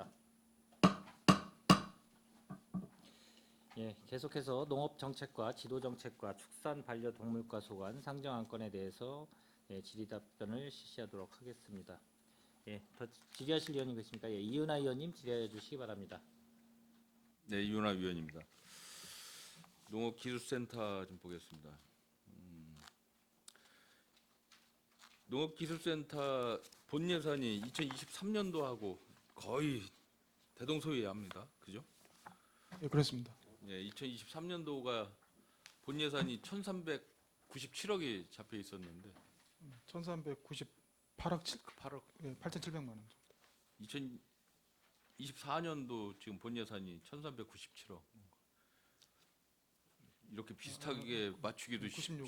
시작하겠습니다. 예, 계속해서 농업정책과 지도정책과 축산반려동물과 소관 상정안건에 대해서 질의답변을 실시하도록 하겠습니다. 예, 더 질의하실 의원님 계십니까? 예, 이은하 의원님 질의해 주시기 바랍니다. 네, 이윤하 위원입니다. 농업기술센터 좀 보겠습니다. 농업기술센터 본 예산이 2023년도하고 거의 대동소이합니다. 그죠? 예, 그렇습니다. 예, 2023년도가 본 예산이 1,397억이 잡혀 있었는데 1,398억 8억. 8,700만 원. 2024년도 지금 본 예산이 1,397억. 이렇게 비슷하게 맞추기도 96억.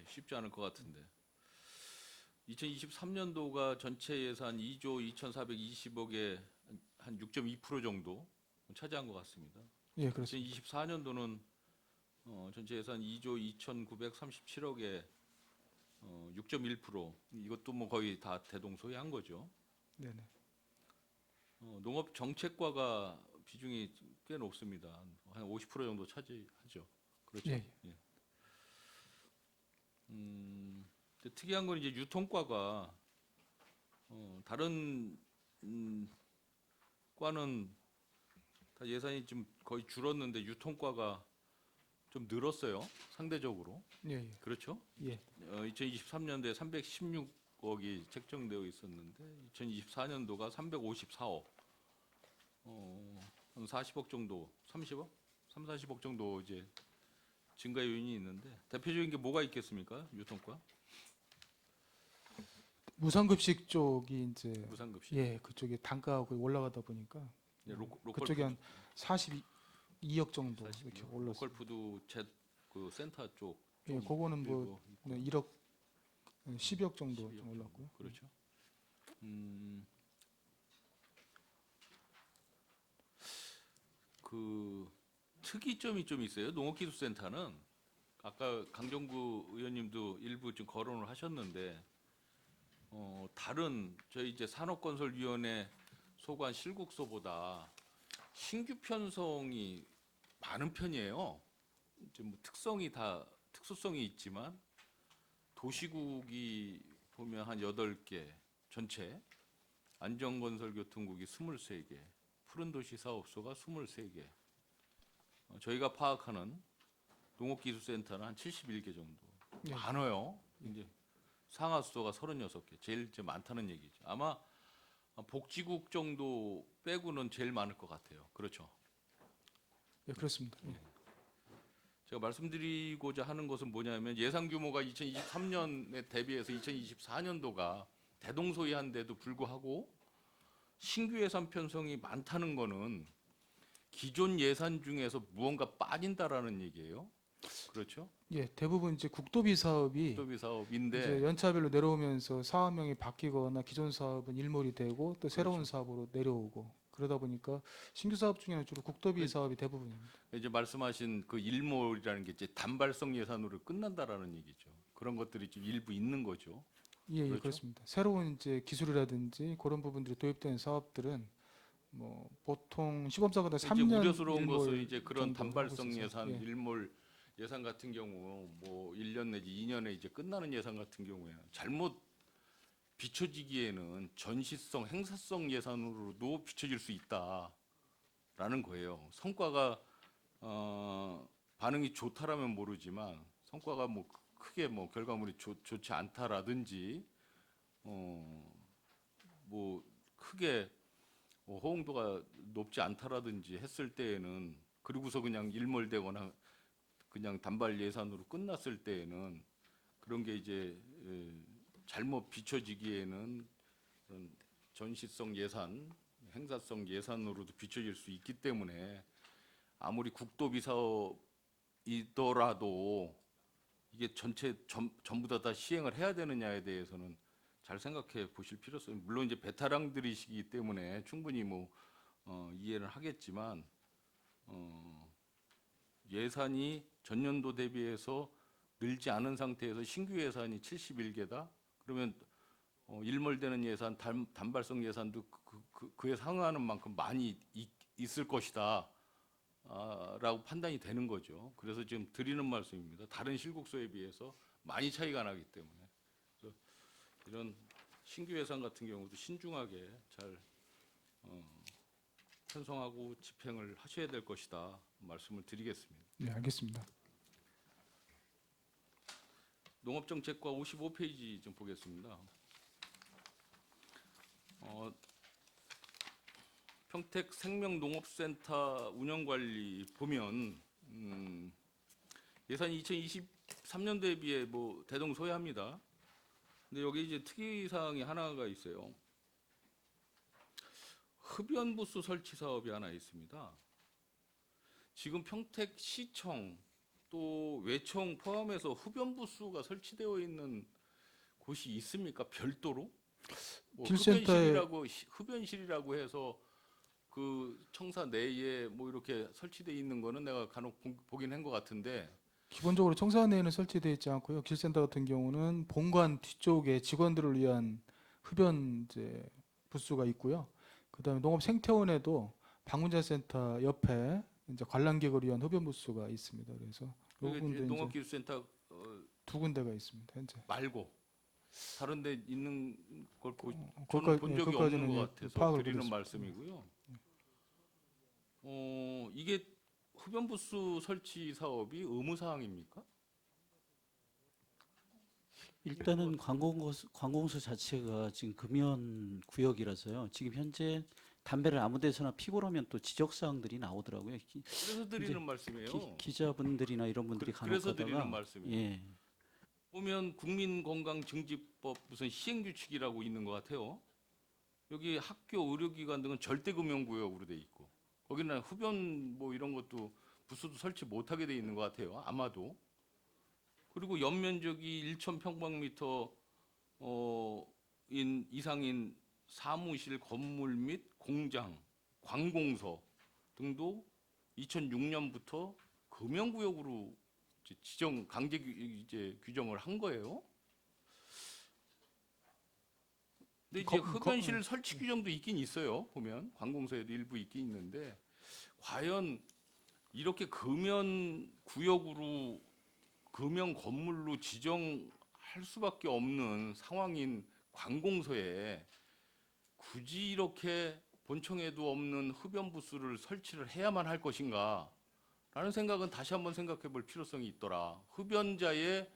쉽지 않을 것 같은데. 2023년도가 전체 예산 2조 2,420억의 한 6.2% 정도 차지한 것 같습니다. 예, 그렇습니다. 2024년도는 전체 예산 2조 2,937억에 6.1%. 이것도 뭐 거의 다 대동소이한 거죠. 네네. 농업 정책과가 비중이 꽤 높습니다. 한 50% 정도 차지하죠. 그렇죠. 예, 예. 근데 특이한 건 이제 유통과가 다른 과는 다 예산이 좀 거의 줄었는데 유통과가 좀 늘었어요. 상대적으로. 예, 예. 그렇죠. 예. 2023년도에 316억이 책정되어 있었는데 2024년도가 354억. 한 40억 정도, 30억? 3, 40억 정도 이제 증가 요인이 있는데 대표적인 게 뭐가 있겠습니까? 유통과? 무상급식 쪽이 이제 무상급식. 예, 그쪽에 단가가 거의 올라가다 보니까 네, 로컬 그쪽이 한 푸드, 42억 정도 42억. 이렇게 로컬 올랐어요. 푸드 그 센터 쪽. 예, 좀 그거는 뭐 일부 있고. 1억 12억 정도 12억 좀 올랐고요. 그렇죠. 그 특이점이 좀 있어요. 농업기술센터는 아까 강정구 의원님도 일부 좀 거론을 하셨는데 다른 저희 이제 산업건설위원회 소관 실국소보다 신규 편성이 많은 편이에요. 이제 뭐 특수성이 있지만 도시국이 보면 한 8개 전체, 안전건설교통국이 23개, 푸른도시 사업소가 23개, 저희가 파악하는 농업기술센터는 한 71개 정도. 예. 많아요. 이제 상하수도가 36개, 제일 이제 많다는 얘기죠. 아마 복지국 정도 빼고는 제일 많을 것 같아요. 그렇죠. 예, 그렇습니다. 예. 제가 말씀드리고자 하는 것은 뭐냐면 예산 규모가 2023년에 대비해서 2024년도가 대동소이한데도 불구하고 신규 예산 편성이 많다는 거는 기존 예산 중에서 무언가 빠진다라는 얘기예요. 그렇죠? 예, 대부분 이제 국도비 사업이 국도비 이제 사업인데 연차별로 내려오면서 사업명이 바뀌거나 기존 사업은 일몰이 되고 또 새로운 그렇죠. 사업으로 내려오고 그러다 보니까 신규 사업 중에는 주로 국도비 사업이 대부분입니다. 이제 말씀하신 그 일몰이라는 게 이제 단발성 예산으로 끝난다라는 얘기죠. 그런 것들이 좀 일부 있는 거죠. 예, 예, 그렇죠? 그렇습니다. 새로운 이제 기술이라든지 그런 부분들이 도입되는 사업들은 뭐 보통 시범사고다 이제 3년 우려스러운 것은 일몰 이제 그런 정도 하고 단발성 있어서 예산, 예, 일몰 예산 같은 경우 뭐 1년 내지 2년에 이제 끝나는 예산 같은 경우에 잘못 비춰지기에는 전시성, 행사성 예산으로도 비춰질 수 있다라는 거예요. 성과가 반응이 좋다라면 모르지만 성과가 뭐 크게 뭐 결과물이 좋지 않다라든지 뭐 크게 호응도가 높지 않다라든지 했을 때에는 그리고서 그냥 일몰되거나 그냥 단발 예산으로 끝났을 때에는 그런 게 이제 잘못 비춰지기에는 그런 전시성 예산, 행사성 예산으로도 비춰질 수 있기 때문에 아무리 국도비 사업이더라도 이게 전부 다 시행을 해야 되느냐에 대해서는 잘 생각해 보실 필요성이, 물론 이제 베테랑들이시기 때문에 충분히 뭐 이해를 하겠지만 예산이 전년도 대비해서 늘지 않은 상태에서 신규 예산이 71개다. 그러면 일몰되는 예산, 단발성 예산도 그에 상응하는 만큼 많이 있을 것이다. 라고 판단이 되는 거죠. 그래서 지금 드리는 말씀입니다. 다른 실국소에 비해서 많이 차이가 나기 때문에. 그래서 이런 신규 예산 같은 경우도 신중하게 잘 편성하고 집행을 하셔야 될 것이다 말씀을 드리겠습니다. 네, 알겠습니다. 농업정책과 55페이지 좀 보겠습니다. 평택 생명농업센터 운영관리 보면 예산이 2023년도에 비해 뭐 대동소이합니다. 근데 여기 이제 특이사항이 하나가 있어요. 흡연부스 설치 사업이 하나 있습니다. 지금 평택시청 또 외청 포함해서 흡연부스가 설치되어 있는 곳이 있습니까? 별도로? 뭐 길센터에 흡연실이라고 해서 그 청사 내에 뭐 이렇게 설치되어 있는 거는 내가 간혹 보긴 한 것 같은데 기본적으로 청사 내에는 설치되어 있지 않고요. 길센터 같은 경우는 본관 뒤쪽에 직원들을 위한 흡연 이제 부스가 있고요. 그다음에 농업생태원에도 방문자센터 옆에 이제 관람객을 위한 흡연 부스가 있습니다. 그래서 요 그러니까 부분도 이제 농업기술센터 두 군데가 있습니다. 현재. 말고 다른 데 있는 걸 저는 거기까지- 본 예, 적이 거기까지는 없는 것 예, 같아서 파악을 드리는 못했습니다. 말씀이고요. 이게 흡연부스 설치 사업이 의무 사항입니까? 일단은 관공서 자체가 지금 금연 구역이라서요. 지금 현재 담배를 아무 데서나 피고 나면 또 지적 사항들이 나오더라고요. 그래서 드리는 말씀이에요. 기자분들이나 이런 분들이 간혹 그래서 가다가 드리는 말씀이에요. 예. 보면 국민건강증진법 무슨 시행규칙이라고 있는 것 같아요. 여기 학교, 의료기관 등은 절대 금연구역으로 돼 있고 거기는 흡연 뭐 이런 것도 부스도 설치 못하게 돼 있는 것 같아요. 아마도. 그리고 연면적이 1,000평방미터 이상인 사무실, 건물 및 공장, 관공서 등도 2006년부터 금연구역으로 지정 강제 이제 규정을 한 거예요. 근데 이제 흡연실 설치 규정도 있긴 있어요. 보면 관공서에도 일부 있긴 있는데 과연 이렇게 금연 구역으로 금연 건물로 지정할 수밖에 없는 상황인 관공서에 굳이 이렇게 본청에도 없는 흡연 부스를 설치를 해야만 할 것인가? 라는 생각은 다시 한번 생각해 볼 필요성이 있더라. 흡연자의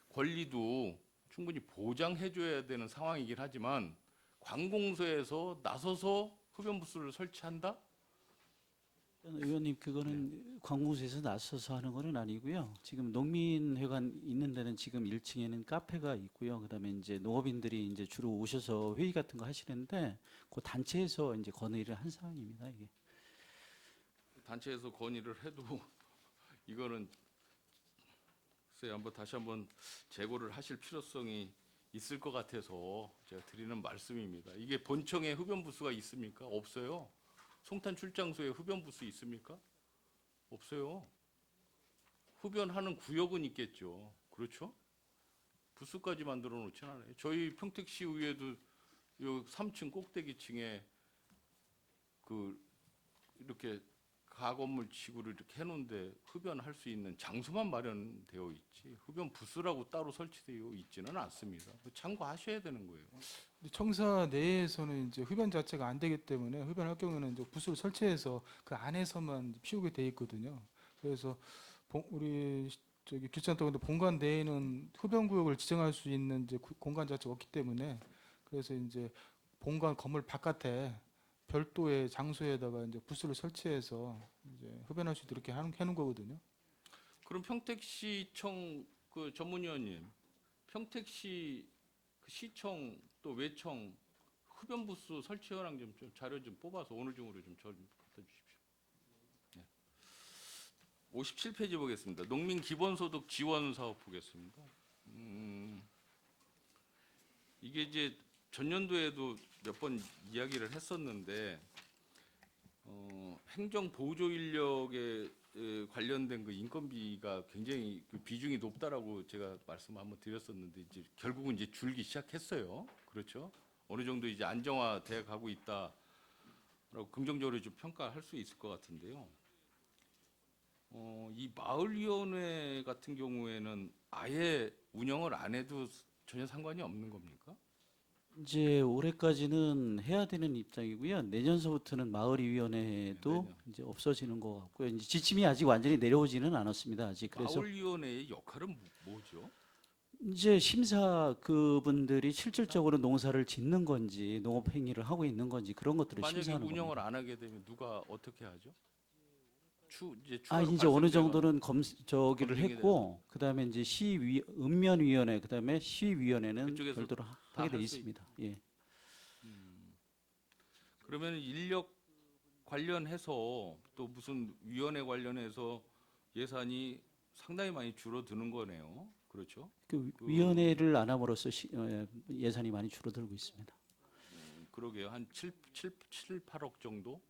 권리도 충분히 보장해 줘야 되는 상황이긴 하지만 관공서에서 나서서 흡연 부스를 설치한다? 의원님 그거는 관공서에서 나서서 하는 거는 아니고요. 지금 농민회관 있는 데는 지금 1층에는 카페가 있고요. 그다음에 이제 농업인들이 이제 주로 오셔서 회의 같은 거 하시는데 그 단체에서 이제 건의를 한 사항입니다. 이게. 단체에서 건의를 해도 이거는 글쎄 한번 다시 한번 재고를 하실 필요성이 있을 것 같아서 제가 드리는 말씀입니다. 이게 본청에 흡연 부스가 있습니까? 없어요. 송탄 출장소에 흡연 부스 있습니까? 없어요. 흡연하는 구역은 있겠죠. 그렇죠? 부스까지 만들어 놓진 않아요. 저희 평택시의회도 요 3층 꼭대기층에 그 이렇게 가건물 지구를 이렇게 해놓은데 흡연할 수 있는 장소만 마련되어 있지 흡연 부스라고 따로 설치되어 있지는 않습니다. 참고하셔야 되는 거예요. 근데 청사 내에서는 이제 흡연 자체가 안 되기 때문에 흡연할 경우에는 이제 부스를 설치해서 그 안에서만 피우게 돼 있거든요. 그래서 우리 저기 길센터 근데 본관 내에는 흡연 구역을 지정할 수 있는 이제 공간 자체가 없기 때문에 그래서 이제 본관 건물 바깥에 별도의 장소에다가 이제 부스를 설치해서 이제 흡연할 수 있도록 이렇게 해놓은 거거든요. 그럼 평택시청 그 전문위원님, 평택시 그 시청 또 외청 흡연 부스 설치 현황 좀 자료 좀 뽑아서 오늘 중으로 좀 저 좀 갖다 주십시오. 네. 57페이지 보겠습니다. 농민 기본소득 지원 사업 보겠습니다. 이게 이제 전년도에도 몇 번 이야기를 했었는데 행정 보조 인력의 관련된 그 인건비가 굉장히 그 비중이 높다라고 제가 말씀 한번 드렸었는데 이제 결국은 이제 줄기 시작했어요. 그렇죠? 어느 정도 이제 안정화돼 가고 있다라고 긍정적으로 좀 평가할 수 있을 것 같은데요. 이 마을위원회 같은 경우에는 아예 운영을 안 해도 전혀 상관이 없는 겁니까? 이제 올해까지는 해야 되는 입장이고요. 내년서부터는 마을위원회도 내년. 이제 없어지는 것 같고요. 이제 지침이 아직 완전히 내려오지는 않았습니다. 아직 그래서 마을위원회의 역할은 뭐죠? 이제 심사 그분들이 실질적으로 농사를 짓는 건지 농업 행위를 하고 있는 건지 그런 것들을 만약에 심사하는 운영을 겁니다. 안 하게 되면 누가 어떻게 하죠? 이제 아 추가로 이제 어느 발생자가 정도는 저기를 검증이 했고 그다음에 이제 읍면위원회 그다음에 시위원회는 그쪽에서 별도로 다 하게 돼 할수 있습니다. 예. 그러면 인력 관련해서 또 무슨 위원회 관련해서 예산이 상당히 많이 줄어드는 거네요. 그렇죠? 그 위원회를 안 함으로써 예산이 많이 줄어들고 있습니다. 그러게요. 한 8억 정도?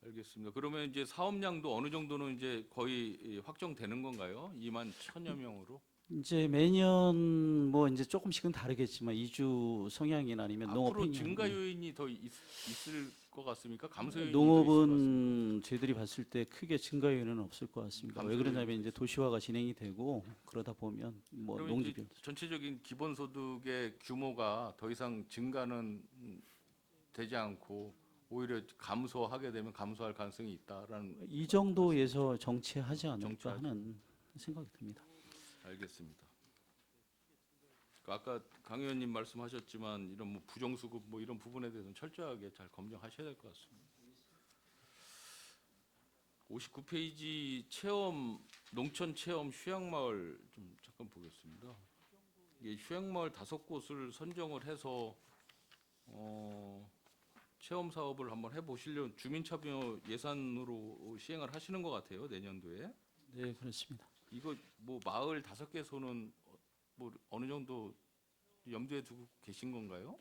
알겠습니다. 그러면 이제 사업량도 어느 정도는 이제 거의 확정되는 건가요? 2만 1천여 명으로? 이제 매년 뭐 이제 조금씩은 다르겠지만 이주 성향이나 아니면 농업 앞으로 행위 증가 요인이 더 있을 것 같습니까? 감소 요인이 더 있을 것 같습니까? 농업은 저희들이 봤을 때 크게 증가 요인은 없을 것 같습니다. 왜 감소 그러냐면 요인이 이제 도시화가 진행이 되고 그러다 보면 뭐 그러면 이제 농지별 전체적인 기본소득의 규모가 더 이상 증가는 되지 않고 오히려 감소하게 되면 감소할 가능성이 있다라는 이 정도에서 정체하지 않을까 정체하지. 하는 생각이 듭니다. 알겠습니다. 아까 강 의원님 말씀하셨지만 이런 뭐 부정수급 뭐 이런 부분에 대해서는 철저하게 잘 검증하셔야 될 것 같습니다. 59페이지 농촌 체험 휴양마을 좀 잠깐 보겠습니다. 이게 휴양마을 5곳을 선정을 해서 체험 사업을 한번 해보시려는 주민참여 예산으로 시행을 하시는 것 같아요, 내년도에. 네, 그렇습니다. 이거 뭐 마을 5개소는 뭐 어느 정도 염두에 두고 계신 건가요?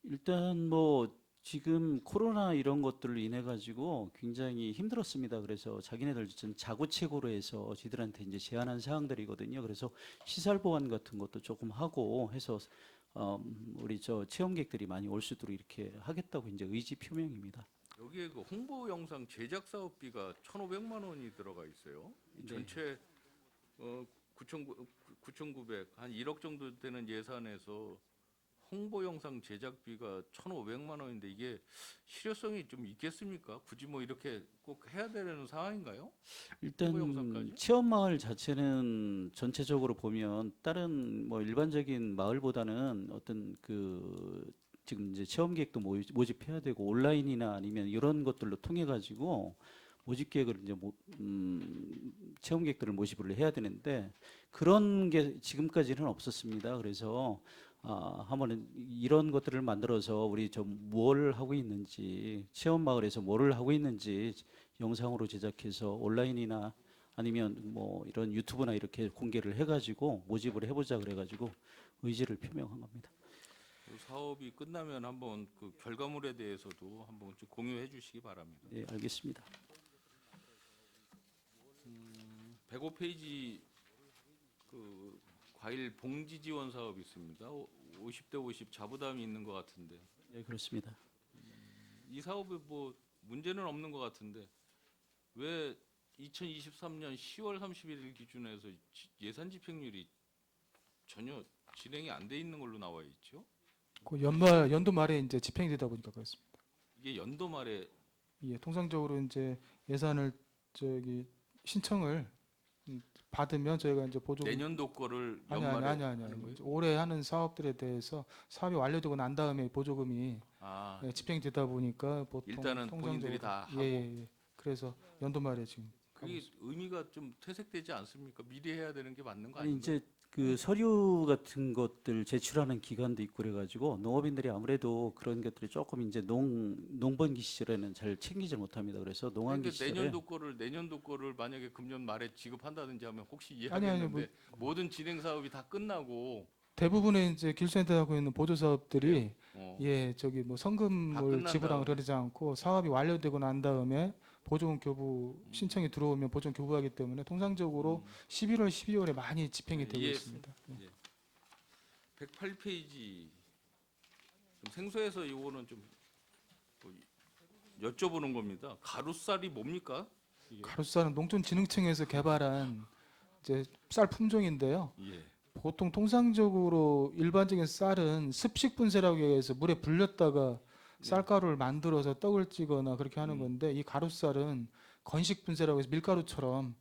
일단 뭐 지금 코로나 이런 것들로 인해 가지고 굉장히 힘들었습니다. 그래서 자기네들 좀 자구책으로 해서 저희들한테 이제 제안한 사항들이거든요. 그래서 시설 보완 같은 것도 조금 하고 해서 우리 저 체험객들이 많이 올 수 있도록 이렇게 하겠다고 이제 의지 표명입니다. 여기에 그 홍보 영상 제작 사업비가 1,500만 원이 들어가 있어요. 이 네. 전체 9,900, 한 1억 정도 되는 예산에서 홍보 영상 제작비가 1,500만 원인데 이게 실효성이 좀 있겠습니까? 굳이 뭐 이렇게 꼭 해야 되는 상황인가요? 일단 홍보 영상까지? 체험 마을 자체는 전체적으로 보면 다른 뭐 일반적인 마을보다는 어떤 그 지금 이제 체험객도 모집해야 되고 온라인이나 아니면 이런 것들로 통해 가지고 모집 계획을 이제 체험객들을 모집을 해야 되는데 그런 게 지금까지는 없었습니다. 그래서 한번 이런 것들을 만들어서 우리 뭘 하고 있는지 체험 마을에서 뭐를 하고 있는지 영상으로 제작해서 온라인이나 아니면 뭐 이런 유튜브나 이렇게 공개를 해가지고 모집을 해보자 그래가지고 의지를 표명한 겁니다. 그 사업이 끝나면 한번 그 결과물에 대해서도 한번 좀 공유해 주시기 바랍니다. 네, 알겠습니다. 105페이지 그 과일 봉지 지원 사업이 있습니다. 50대 50 자부담이 있는 것 같은데 네, 그렇습니다. 이 사업에 뭐 문제는 없는 것 같은데 왜 2023년 10월 31일 기준에서 예산 집행률이 전혀 진행이 안 돼 있는 걸로 나와 있죠? 그 연도 말에 이제 집행되다 보니까 그렇습니다. 이게 연도 말에 예, 통상적으로 이제 예산을 신청을 받으면 저희가 이제 보조금 내년도 거를 아니 연말에 아니 하는 거예요? 이제 올해 하는 사업들에 대해서 사업이 완료되고 난 다음에 보조금이 아, 집행되다 보니까 보통 일단은 본인들이 통상적으로 다 하고 예. 그래서 연도 말에 지금 하고 그게 있습니다. 의미가 좀 퇴색되지 않습니까? 미리 해야 되는 게 맞는 거 아니 아닌가요? 이제 그 서류 같은 것들 제출하는 기간도 있고 그래가지고 농업인들이 아무래도 그런 것들이 조금 이제 농번기 시절에는 잘 챙기지 못합니다. 그래서 농한기 그러니까 시절에 내년도 거를 만약에 금년 말에 지급한다든지 하면 혹시 아니, 이해하겠는데 모든 진행 사업이 다 끝나고 대부분의 이제 길센터 하고 있는 보조 사업들이 어, 예, 뭐 다 성금을 끝난 지불하고 다음에. 그러지 않고 사업이 완료되고 난 다음에 보조금 교부 신청이 들어오면 보조금 교부하기 때문에 통상적으로 11월, 12월에 많이 집행이 되고 있습니다. 예. 108페이지 좀 생소해서 이거는 좀 여쭤보는 겁니다. 가루쌀이 뭡니까? 이게? 가루쌀은 농촌진흥청에서 개발한 이제 쌀 품종인데요. 예. 보통 통상적으로 일반적인 쌀은 습식 분쇄라고 해서 물에 불렸다가 쌀가루를 만들어서 떡을 찌거나 그렇게 하는 건데 이 가루쌀은 건식 분쇄라고 해서 밀가루처럼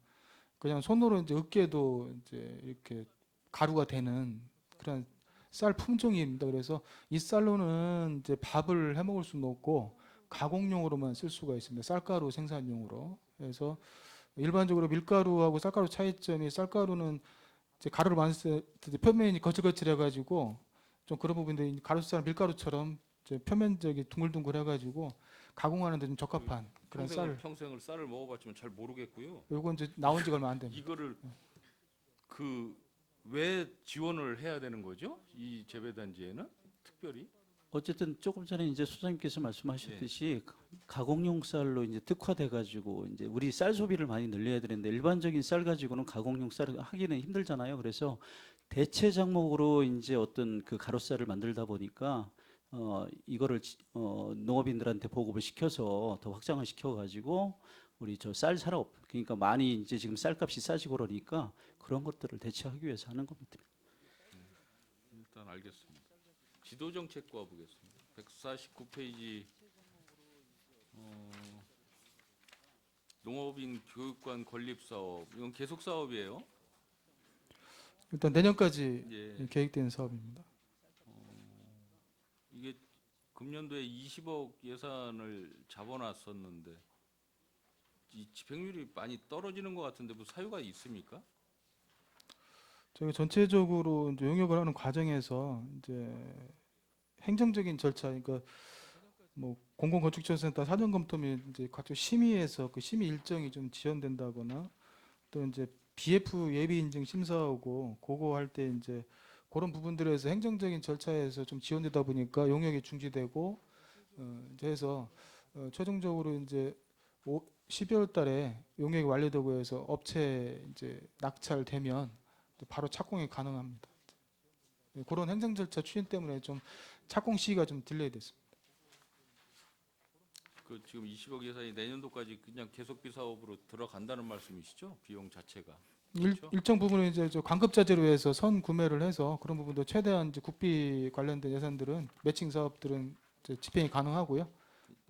그냥 손으로 이제 으깨도 이제 이렇게 가루가 되는 그런 쌀 품종입니다. 그래서 이 쌀로는 이제 밥을 해 먹을 수는 없고 가공용으로만 쓸 수가 있습니다. 쌀가루 생산용으로. 그래서 일반적으로 밀가루하고 쌀가루 차이점이 쌀가루는 이제 가루를 만들 때 표면이 거칠거칠해가지고 좀 그런 부분인데 가루쌀 밀가루처럼 이제 표면적이 둥글둥글해가지고 가공하는데 좀 적합한 그런 쌀. 평생을 쌀을 먹어봤지만 잘 모르겠고요. 요건 이제 나온 지가 얼마 안 됩니다. 이거를 왜 지원을 해야 되는 거죠? 이 재배단지에는 특별히? 어쨌든 조금 전에 이제 소장님께서 말씀하셨듯이 가공용 쌀로 이제 특화돼 가지고 이제 우리 쌀 소비를 많이 늘려야 되는데 일반적인 쌀 가지고는 가공용 쌀을 하기는 힘들잖아요. 그래서 대체 작목으로 이제 어떤 그 가루쌀을 만들다 보니까 이거를 농업인들한테 보급을 시켜서 더 확장을 시켜 가지고 우리 저 쌀 산업 그러니까 많이 이제 지금 쌀값이 싸지고 그러니까 그런 것들을 대체하기 위해서 하는 겁니다. 일단 알겠습니다. 지도정책과 보겠습니다. 149페이지 농업인 교육관 건립사업 이건 계속 사업이에요? 일단 내년까지 예. 계획된 사업입니다. 이게 금년도에 20억 예산을 잡아놨었는데 이 집행률이 많이 떨어지는 것 같은데 뭐 사유가 있습니까? 저희가 전체적으로 이제 용역을 하는 과정에서 이제 행정적인 절차, 그러니까 뭐 공공건축지원센터 사전검토 및 이제 각종 심의에서 그 심의 일정이 좀 지연된다거나 또 이제 BF 예비 인증 심사하고 그거 할 때 이제 그런 부분들에서 행정적인 절차에서 좀 지연되다 보니까 용역이 중지되고 이제 해서 최종적으로 이제 12월 달에 용역이 완료되고 해서 업체 이제 낙찰되면 바로 착공이 가능합니다. 그런 행정 절차 추진 때문에 좀 착공 시기가 좀 딜레이 됐습니다. 그 지금 20억 예산이 내년도까지 그냥 계속비 사업으로 들어간다는 말씀이시죠? 비용 자체가. 그렇죠? 일정 부분은 이제 저 관급자재로 해서 선 구매를 해서 그런 부분도 최대한 이제 국비 관련된 예산들은 매칭 사업들은 이제 집행이 가능하고요.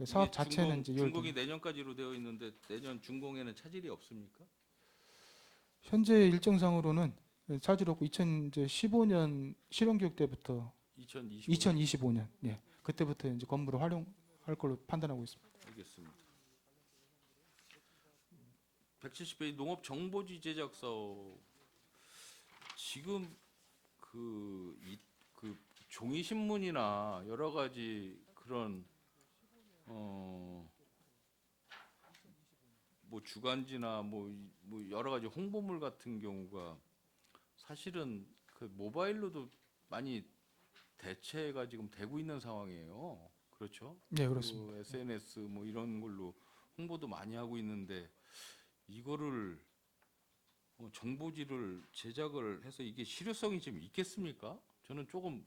사업 이게 자체는 이제 준공이 내년까지로 되어 있는데 내년 준공에는 차질이 없습니까? 현재 일정상으로는 차질 없고 2015년 실용교육 때부터 2025년 예 그때부터 이제 건물을 활용할 걸로 판단하고 있습니다. 알겠습니다. 170페이지 농업 정보지 제작 사업 지금 그 종이 신문이나 여러 가지 그런 뭐 주간지나 뭐 여러 가지 홍보물 같은 경우가 사실은 그 모바일로도 많이 대체가 지금 되고 있는 상황이에요. 그렇죠? 네 그렇습니다. 그 SNS 뭐 이런 걸로 홍보도 많이 하고 있는데 이거를 정보지를 제작을 해서 이게 실효성이 좀 있겠습니까? 저는 조금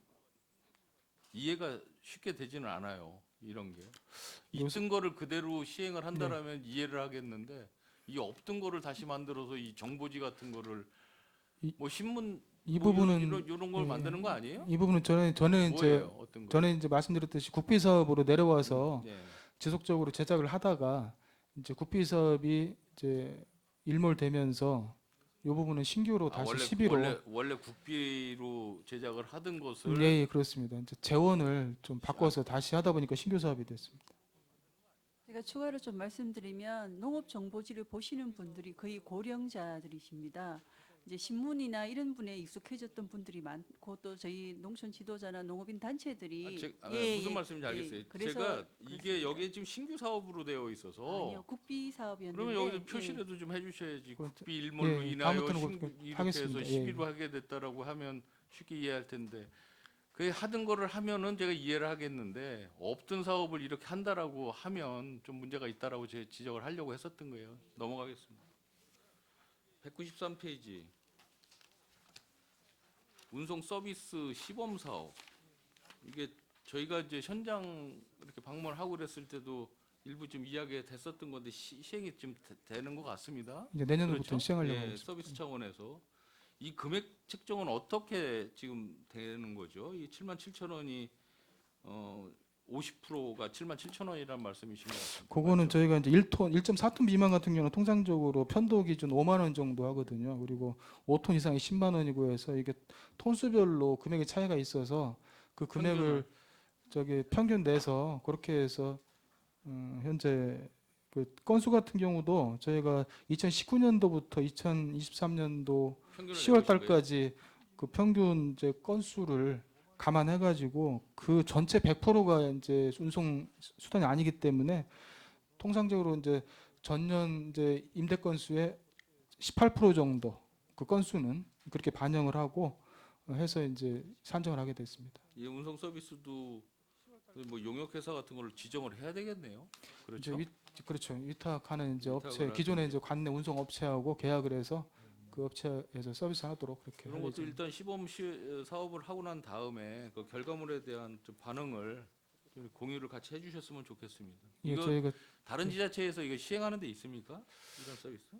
이해가 쉽게 되지는 않아요. 이런 게 있던 거를 그대로 시행을 한다라면 이해를 하겠는데 이 없던 거를 다시 만들어서 이 정보지 같은 거를 뭐 신문 이 뭐 부분은 이런 걸 만드는 거 아니에요? 이 부분은 저는 이제 뭐예요? 어떤 거? 전에 이제 말씀드렸듯이 국비 사업으로 내려와서 네. 지속적으로 제작을 하다가 이제 국비 사업이 이제 일몰되면서 이 부분은 신규로 다시 원래 11호 원래 국비로 제작을 하던 것을 예, 그렇습니다. 이제 재원을 좀 바꿔서 다시 하다 보니까 신규 사업이 됐습니다. 제가 추가로 좀 말씀드리면 농업 정보지를 보시는 분들이 거의 고령자들이십니다. 이제 신문이나 이런 분에 익숙해졌던 분들이 많고 또 저희 농촌 지도자나 농업인 단체들이 무슨 말씀인지 알겠어요. 그래서 제가 이게 여기에 지금 신규 사업으로 되어 있어서 아니요 국비 사업이었는데 그러면 여기서 예. 표시라도 좀 해주셔야지. 그건 국비 일몰로 예, 인하여 다음부터는 그렇게 이렇게 하겠습니다. 해서 예. 11로 하게 됐다라고 하면 쉽게 이해할 텐데 그 하던 거를 하면은 제가 이해를 하겠는데 없던 사업을 이렇게 한다라고 하면 좀 문제가 있다라고 제 지적을 하려고 했었던 거예요. 넘어가겠습니다. 193페이지 운송 서비스 시범 사업. 이게 저희가 이제 현장 이렇게 방문하고 그랬을 때도 일부 좀 이야기가 됐었던 건데 시행이 좀 되는 것 같습니다. 이제 내년부터 그렇죠? 시행하려고 하고 예, 있습니다. 서비스 차원에서 이 금액 책정은 어떻게 지금 되는 거죠? 이 77,000원이 50%가 77,000원이라는 말씀이신 것 같습니다. 그거는 맞죠? 저희가 이제 1톤, 1.4톤 미만 같은 경우는 통상적으로 편도 기준 5만 원 정도 하거든요. 그리고 5톤 이상이 10만 원이고 해서 이게 톤수별로 금액의 차이가 있어서 그 금액을 저기 평균 내서 그렇게 해서 현재 그 건수 같은 경우도 저희가 2019년도부터 2023년도 평균을 10월 내보신 거예요? 달까지 그 평균 이제 건수를 감안해 가지고 그 전체 100%가 이제 운송 수단이 아니기 때문에 통상적으로 이제 전년 이제 임대 건수의 18% 정도 그 건수는 그렇게 반영을 하고 해서 이제 산정을 하게 됐습니다. 이 운송 서비스도 뭐 용역 회사 같은 걸 지정을 해야 되겠네요. 그렇죠? 그렇죠. 위탁하는 이제 위탁을 업체 기존에 하든지. 이제 관내 운송 업체하고 계약을 해서 그 업체에서 서비스하도록 그렇게 그런 할 것도 예정입니다. 일단 시범 사업을 하고 난 다음에 그 결과물에 대한 좀 반응을 좀 공유를 같이 해주셨으면 좋겠습니다. 예, 이거 저희가 다른 지자체에서 이거 시행하는 데 있습니까? 이런 서비스?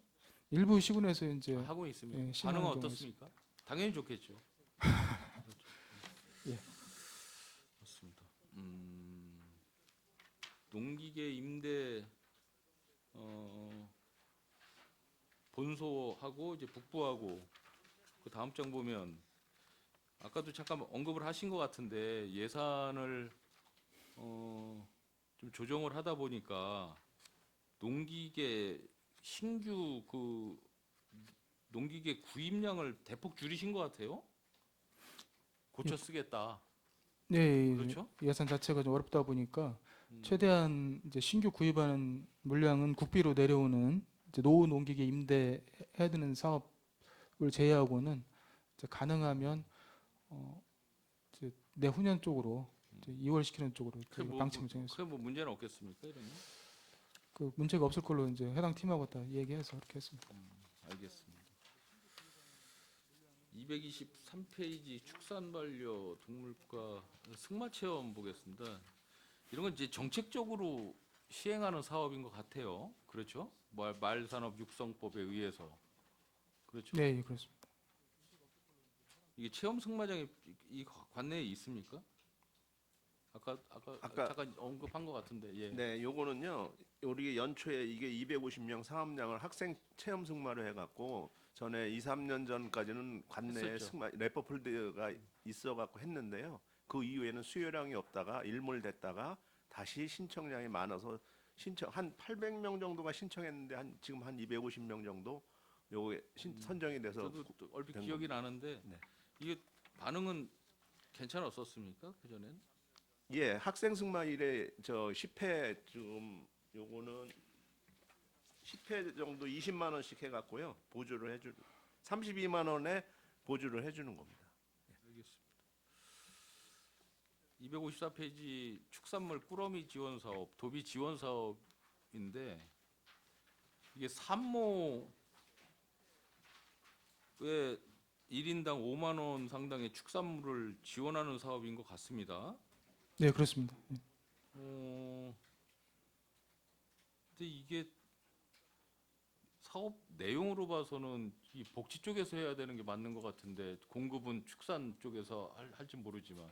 일부 시군에서 이제 하고 있습니다. 예, 시행하는 반응은 경우가 어떻습니까? 당연히 좋겠죠. 예. 맞습니다. 농기계 임대 본소하고 이제 북부하고 그 다음 장 보면 아까도 잠깐 언급을 하신 것 같은데 예산을 좀 조정을 하다 보니까 농기계 신규 그 농기계 구입량을 대폭 줄이신 것 같아요. 고쳐 쓰겠다. 네, 그렇죠? 예산 자체가 좀 어렵다 보니까 음. 최대한 이제 신규 구입하는 물량은 국비로 내려오는 이제 노후 농기계 임대해야 되는 사업을 제외하고는 이제 가능하면 이제 내후년 쪽으로 이제 2월 시키는 쪽으로 그게 저희가 뭐, 방침을 정했습니다. 그게 뭐 문제는 없겠습니까? 이러면? 그 문제가 없을 걸로 이제 해당 팀하고 다 얘기해서 그렇게 했습니다. 알겠습니다. 223페이지 축산반려 동물과 승마 체험 보겠습니다. 이런 건 이제 정책적으로 시행하는 사업인 것 같아요. 그렇죠? 말산업 육성법에 의해서. 그렇죠? 네, 예, 그렇습니다. 이게 체험 승마장이 이 관내에 있습니까? 아까 잠깐 언급한 것 같은데. 예. 네, 요거는요. 우리 연초에 이게 250명 사업량을 학생 체험 승마로 해갖고 전에 2, 3년 전까지는 관내에 했었죠. 승마 레퍼필드가 있어갖고 했는데요. 그 이후에는 수요량이 없다가 일몰됐다가 다시 신청량이 많아서 한 800명 정도가 신청했는데 지금 한 250명 정도 요게 선정이 돼서 저도 또 얼핏 된 기억이 겁니다. 나는데 네. 이게 반응은 괜찮았었습니까? 그 전엔? 예, 학생 승마 일에 저 10회 지금 요거는 10회 정도 20만 원씩 해갖고요 보조를 해주 32만 원에 보조를 해주는 겁니다. 알겠습니다. 254페이지 축산물 꾸러미 지원 사업, 도비 지원 사업인데 이게 산모에 1인당 5만 원 상당의 축산물을 지원하는 사업인 것 같습니다. 네, 그렇습니다. 예. 근데 이게 사업 내용으로 봐서는 이 복지 쪽에서 해야 되는 게 맞는 것 같은데 공급은 축산 쪽에서 할지 모르지만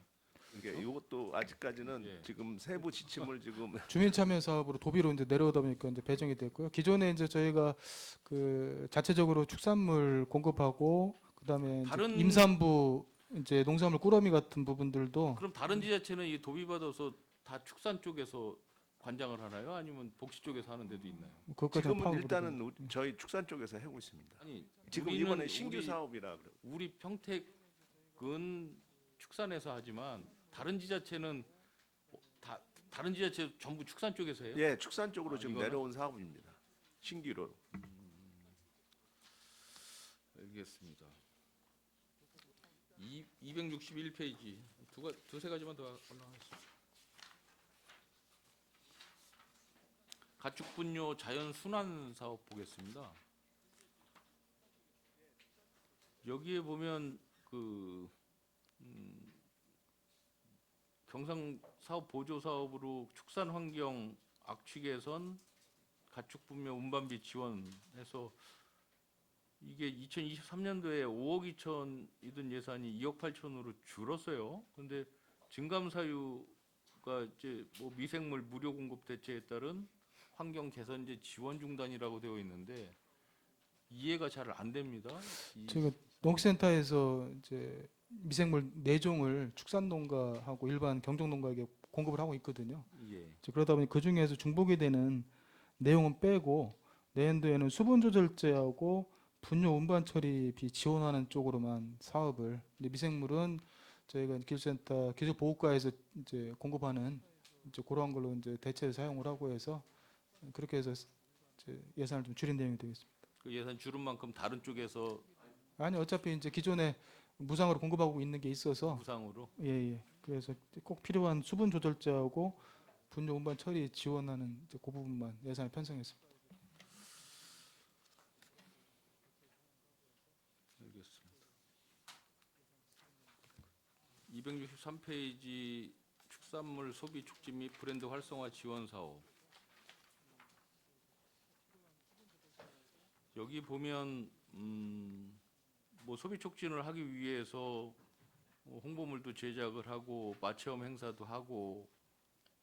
이게 이것도 아직까지는 예. 지금 세부 지침을 지금 주민 참여 사업으로 도비로 이제 내려오다 보니까 이제 배정이 됐고요. 기존에 이제 저희가 그 자체적으로 축산물 공급하고 그다음에 이제 다른- 임산부 이제 농산물 꾸러미 같은 부분들도 그럼 다른 지자체는 이 도비 받아서 다 축산 쪽에서 관장을 하나요? 아니면 복지 쪽에서 하는 데도 있나요? 그것까지 지금은 일단은 저희 축산 쪽에서 하고 있습니다. 아니 지금 우리는 이번에 신규 우리- 사업이라 그래요. 우리 평택은 축산에서 하지만 다른 지자체는 다른 지자체 전부 축산 쪽에서 해요? 예, 축산 쪽으로 지금 이거는? 내려온 사업입니다. 신규로. 알겠습니다. 261페이지 두세 가지만 더 올라가겠습니다. 가축 분뇨 자연 순환 사업 보겠습니다. 여기에 보면 그 경상 사업 보조 사업으로 축산 환경 악취 개선 가축 분뇨 운반비 지원해서 이게 2023년도에 5억 2천이던 예산이 2억 8천으로 줄었어요. 근데 증감 사유가 이제 뭐 미생물 무료 공급 대책에 따른 환경 개선제 지원 중단이라고 되어 있는데 이해가 잘 안 됩니다. 제가 농식센터에서 이제 미생물 4종을 축산농가하고 일반 경정농가에게 공급을 하고 있거든요. 예. 이제 그러다 보니 그 중에서 중복이 되는 내용은 빼고 내년도에는 수분 조절제하고 분뇨 운반 처리비 지원하는 쪽으로만 사업을, 이제 미생물은 저희가 기술센터 기술보호과에서 이제 공급하는 이제 그러한 걸로 이제 대체를 사용을 하고 해서 그렇게 해서 이제 예산을 좀 줄인 내용이 되겠습니다. 그 예산 줄은 만큼 다른 쪽에서 아니 어차피 이제 기존에 무상으로 공급하고 있는 게 있어서 무상으로 예. 그래서 꼭 필요한 수분 조절제하고 분뇨 운반 처리 지원하는 이제 그 부분만 예산을 편성했습니다. 알겠습니다. 263페이지 축산물 소비 촉진 및 브랜드 활성화 지원 사업. 여기 보면 뭐 소비 촉진을 하기 위해서 홍보물도 제작을 하고 맛체험 행사도 하고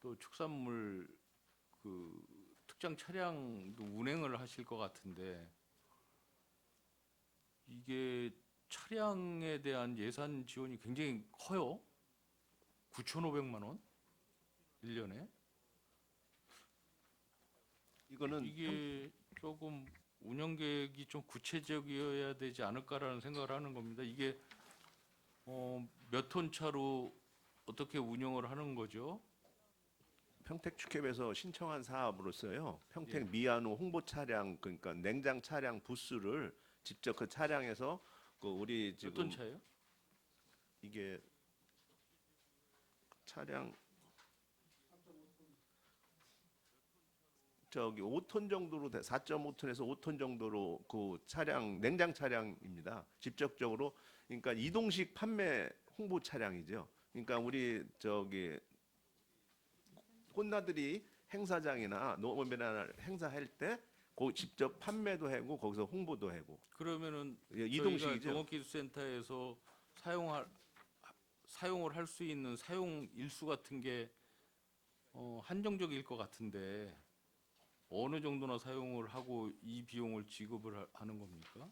또 축산물 그 특장 차량도 운행을 하실 것 같은데 이게 차량에 대한 예산 지원이 굉장히 커요. 9,500만 원 1년에. 이거는 이게 조금 운영 계획이 좀 구체적이어야 되지 않을까라는 생각을 하는 겁니다. 이게 몇 톤 차로 어떻게 운영을 하는 거죠? 평택축협에서 신청한 사업으로서요. 평택 예. 미아누 홍보 차량, 그러니까 냉장 차량 부스를 직접 그 차량에서 그 우리 몇 톤 지금 차예요? 이게 차량 저기 5톤 정도로 4.5톤에서 5톤 정도로 그 차량 냉장 차량입니다. 직접적으로 그러니까 이동식 판매 홍보 차량이죠. 그러니까 우리 저기 혼나들이 행사장이나 농업이나 행사할 때 그 직접 판매도 하고 거기서 홍보도 하고 그러면은 예, 저희가 이동식이죠. 농업기술센터에서 사용을 할 수 있는 사용 일수 같은 게 한정적일 것 같은데 어느 정도나 사용을 하고 이 비용을 지급을 하는 겁니까?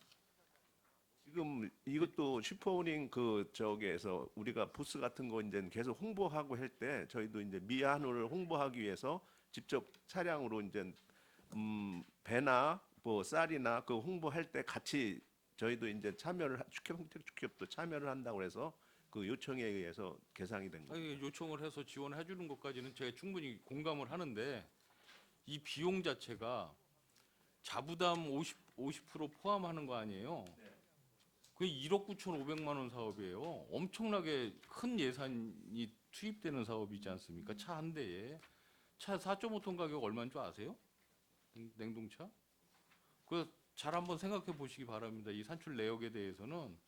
지금 이것도 슈퍼우닝 그 저기에서 우리가 부스 같은 거 이제 계속 홍보하고 할 때 저희도 이제 미한우를 홍보하기 위해서 직접 차량으로 이제 배나 뭐 쌀이나 그 홍보할 때 같이 저희도 이제 참여를 축협도 참여를 한다고 해서 그 요청에 의해서 개상이 된 거예요. 아니, 요청을 해서 지원해 주는 것까지는 제가 충분히 공감을 하는데 이 비용 자체가 자부담 50% 포함하는 거 아니에요? 그게 1억 9,500만 원 사업이에요. 엄청나게 큰 예산이 투입되는 사업이지 않습니까? 차 한 대에. 차 4.5톤 가격 얼마인 줄 아세요? 냉동차? 그 잘 한번 생각해 보시기 바랍니다. 이 산출 내역에 대해서는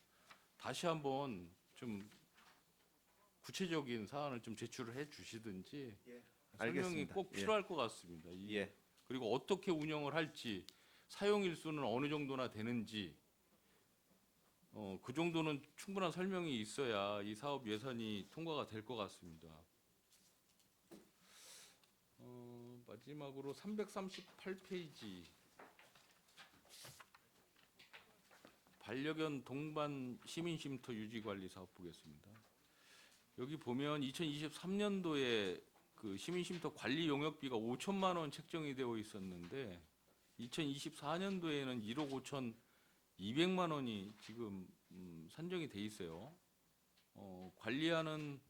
다시 한번 좀 구체적인 사안을 좀 제출을 해 주시든지 설명이 알겠습니다. 꼭 예. 필요할 것 같습니다. 예. 그리고 어떻게 운영을 할지, 사용 일수는 어느 정도나 되는지, 그 정도는 충분한 설명이 있어야 이 사업 예산이 통과가 될 것 같습니다. 마지막으로 338페이지 반려견 동반 시민쉼터 유지관리 사업 보겠습니다. 여기 보면 2023년도에 그 시민쉼터 관리 용역비가 5천만 원 책정이 되어 있었는데 2024년도에는 1억 5천 200만 원이 지금 산정이 돼 있어요. 관리하는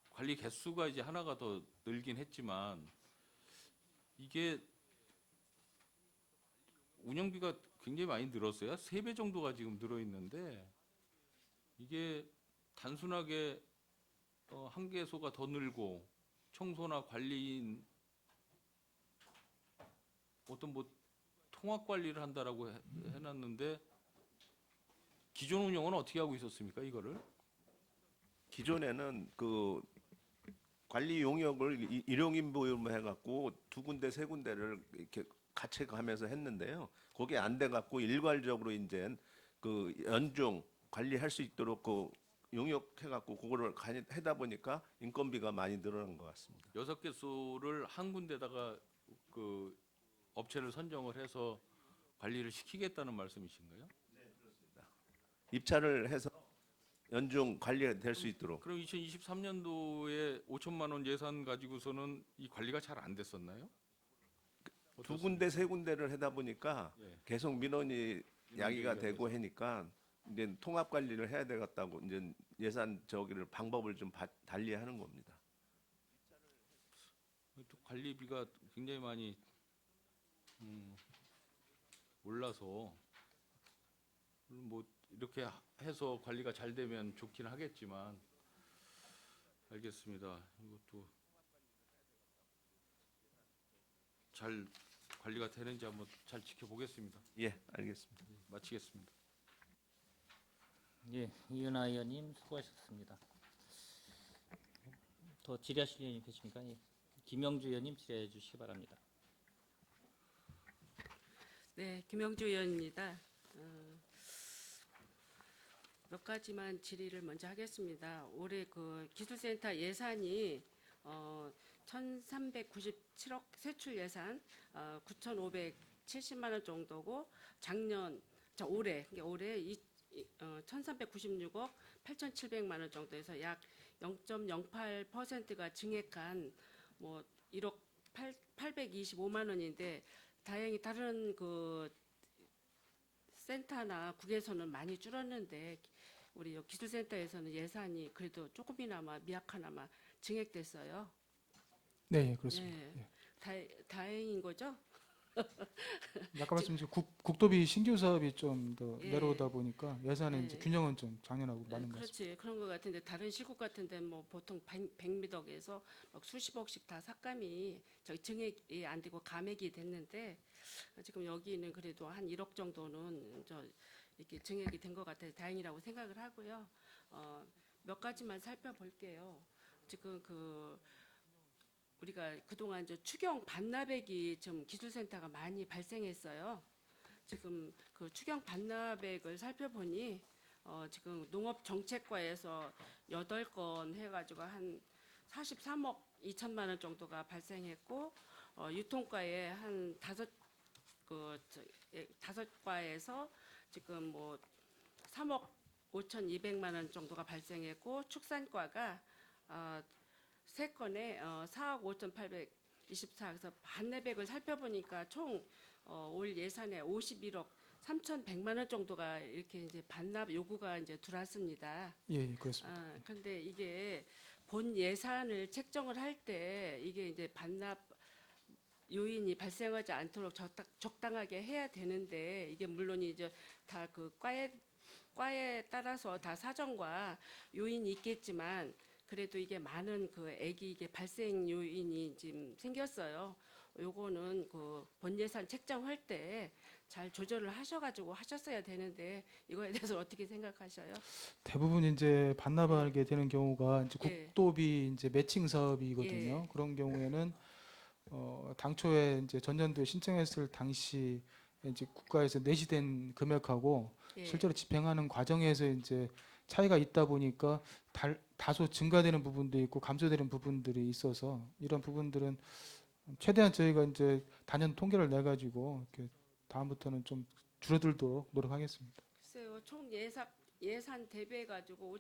관리 개수가 이제 하나가 더 늘긴 했지만 이게 운영비가 굉장히 많이 늘었어요. 3배 정도가 지금 늘어 있는데 이게 단순하게 한개소가 더 늘고 청소나 관리인 어떤 뭐 통합 관리를 한다라고 해놨는데 기존 운영은 어떻게 하고 있었습니까, 이거를? 기존에는 그 관리 용역을 일용인 보유로 해갖고 두 군데 세 군데를 이렇게 같이 가면서 했는데요. 그게 안 돼갖고 일괄적으로 이제 그 연중 관리할 수 있도록 그 용역해갖고 그거를 하다 보니까 인건비가 많이 늘어난 것 같습니다. 6개소를 한 군데다가 그 업체를 선정을 해서 관리를 시키겠다는 말씀이신가요? 입찰을 해서 연중 관리될 수 있도록. 그럼 2023년도에 5천만 원 예산 가지고서는 이 관리가 잘 안 됐었나요? 두 군데 세 군데를 하다 보니까 예. 계속 민원이 야기가 민원이 되고 하니까 이제 통합 관리를 해야 되겠다고 이제 예산 저기를 방법을 좀 달리하는 겁니다. 또 관리비가 굉장히 많이 올라서 뭐 이렇게 해서 관리가 잘 되면 좋긴 하겠지만 알겠습니다. 이것도 잘 관리가 되는지 한번 잘 지켜보겠습니다. 예, 알겠습니다. 마치겠습니다. 예, 이은하 의원님 수고하셨습니다. 더 질의하실 의원님 계십니까? 예. 김영주 의원님 질의해 주시기 바랍니다. 네, 김영주 의원입니다. 몇 가지만 질의를 먼저 하겠습니다. 올해 그 기술센터 예산이 1,397억 세출 예산 9,570만 원 정도고 올해 1,396억 8,700만 원 정도에서 약 0.08%가 증액한 뭐 1억 825만 원인데 다행히 다른 그 센터나 국에서는 많이 줄었는데 우리 기술센터에서는 예산이 그래도 조금이나마 미약하나마 증액됐어요. 네, 그렇습니다. 네. 예. 다행인 거죠? 아까 말씀드린 국도비 신규 사업이 좀 더 예. 내려오다 보니까 예산의 이제 예. 균형은 좀 작년하고 맞는 것 같습니다. 그렇지 그런 것 같은데 다른 시국 같은데 뭐 보통 100미덕에서 막 수십억씩 다 삭감이 증액이 안 되고 감액이 됐는데 지금 여기는 그래도 한 1억 정도는 이렇게 증액이 된 것 같아서 다행이라고 생각을 하고요. 몇 가지만 살펴볼게요. 지금 우리가 그동안 추경 반납액이 좀 기술센터가 많이 발생했어요. 지금 그 추경 반납액을 살펴보니 지금 농업정책과에서 8건 해가지고 한 43억 2천만 원 정도가 발생했고 유통과에 한 5과에서 지금 뭐 3억 5,200만 원 정도가 발생했고 축산과가 3건에 4억 5,824. 그래서 반납액을 살펴보니까 총 올 예산에 51억 3,100만 원 정도가 이렇게 이제 반납 요구가 이제 들어왔습니다. 예, 그렇습니다. 그런데 이게 본 예산을 책정을 할 때 이게 이제 반납 요인이 발생하지 않도록 적당하게 해야 되는데 이게 물론 이제 다 그 과에 따라서 다 사정과 요인이 있겠지만 그래도 이게 많은 그 액이 이게 발생 요인이 지금 생겼어요. 요거는 그 본 예산 책정할 때 잘 조절을 하셔가지고 하셨어야 되는데 이거에 대해서 어떻게 생각하셔요? 대부분 이제 반납하게 되는 경우가 이제 예. 국도비 이제 매칭 사업이거든요. 예. 그런 경우에는 당초에 이제 전년도에 신청했을 당시 이제 국가에서 내시된 금액하고 예. 실제로 집행하는 과정에서 이제 차이가 있다 보니까 다소 증가되는 부분도 있고 감소되는 부분들이 있어서 이런 부분들은 최대한 저희가 이제 단연 통계를 내 가지고 이렇게 다음부터는 좀 줄어들도록 노력하겠습니다. 글쎄요, 총 예산 대비해 가지고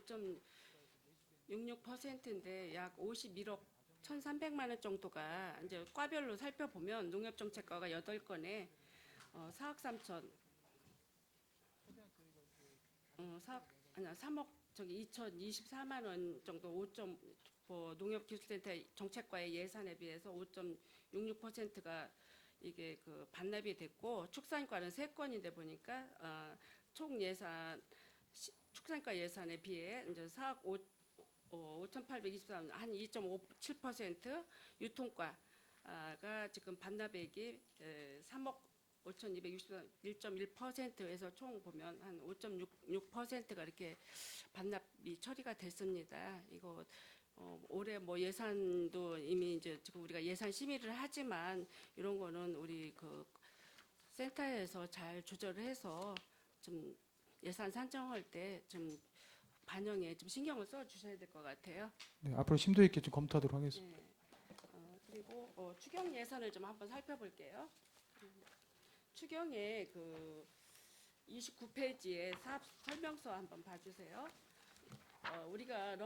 5.66%인데 약 51억 1,300만 원 정도가 이제 과별로 살펴보면 농협정책과가 8건에 4억 3천 3억 2,024만 원 정도 농협기술센터 정책과의 예산에 비해서 5.66%가 이게 그 반납이 됐고 축산과는 3건인데 보니까 총 예산 축산과 예산에 비해 이제 4억 5,823, 한 2.57%, 유통과가 지금 반납액이 3억 5,263, 1.1%에서 총 보면 한 5.66%가 이렇게 반납이 처리가 됐습니다. 이거 올해 뭐 예산도 이미 이제 지금 우리가 예산 심의를 하지만 이런 거는 우리 그 센터에서 잘 조절을 해서 좀 예산 산정할 때 좀 반영에 좀 신경을 써 주셔야 될 것 같아요. 네, 앞으로 심도 있게 좀 검토하도록 하겠습니다. 네. 그리고 추경 예산을 좀 한번 살펴볼게요. 추경에 그 29페이지에 사업 설명서 한번 봐주세요. 우리가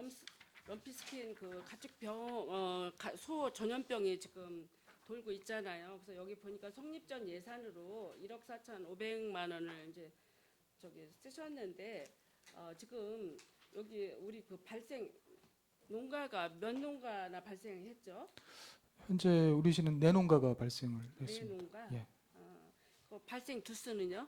럼피스킨 그 가축병 소 전염병이 지금 돌고 있잖아요. 그래서 여기 보니까 성립전 예산으로 1억 4,500만 원을 이제 저기 쓰셨는데 지금 여기 우리 그 발생 농가가 몇 농가나 발생했죠? 현재 우리 시는 내농가가 발생을 네 했습니다. 농가. 예. 그 발생 두수는요?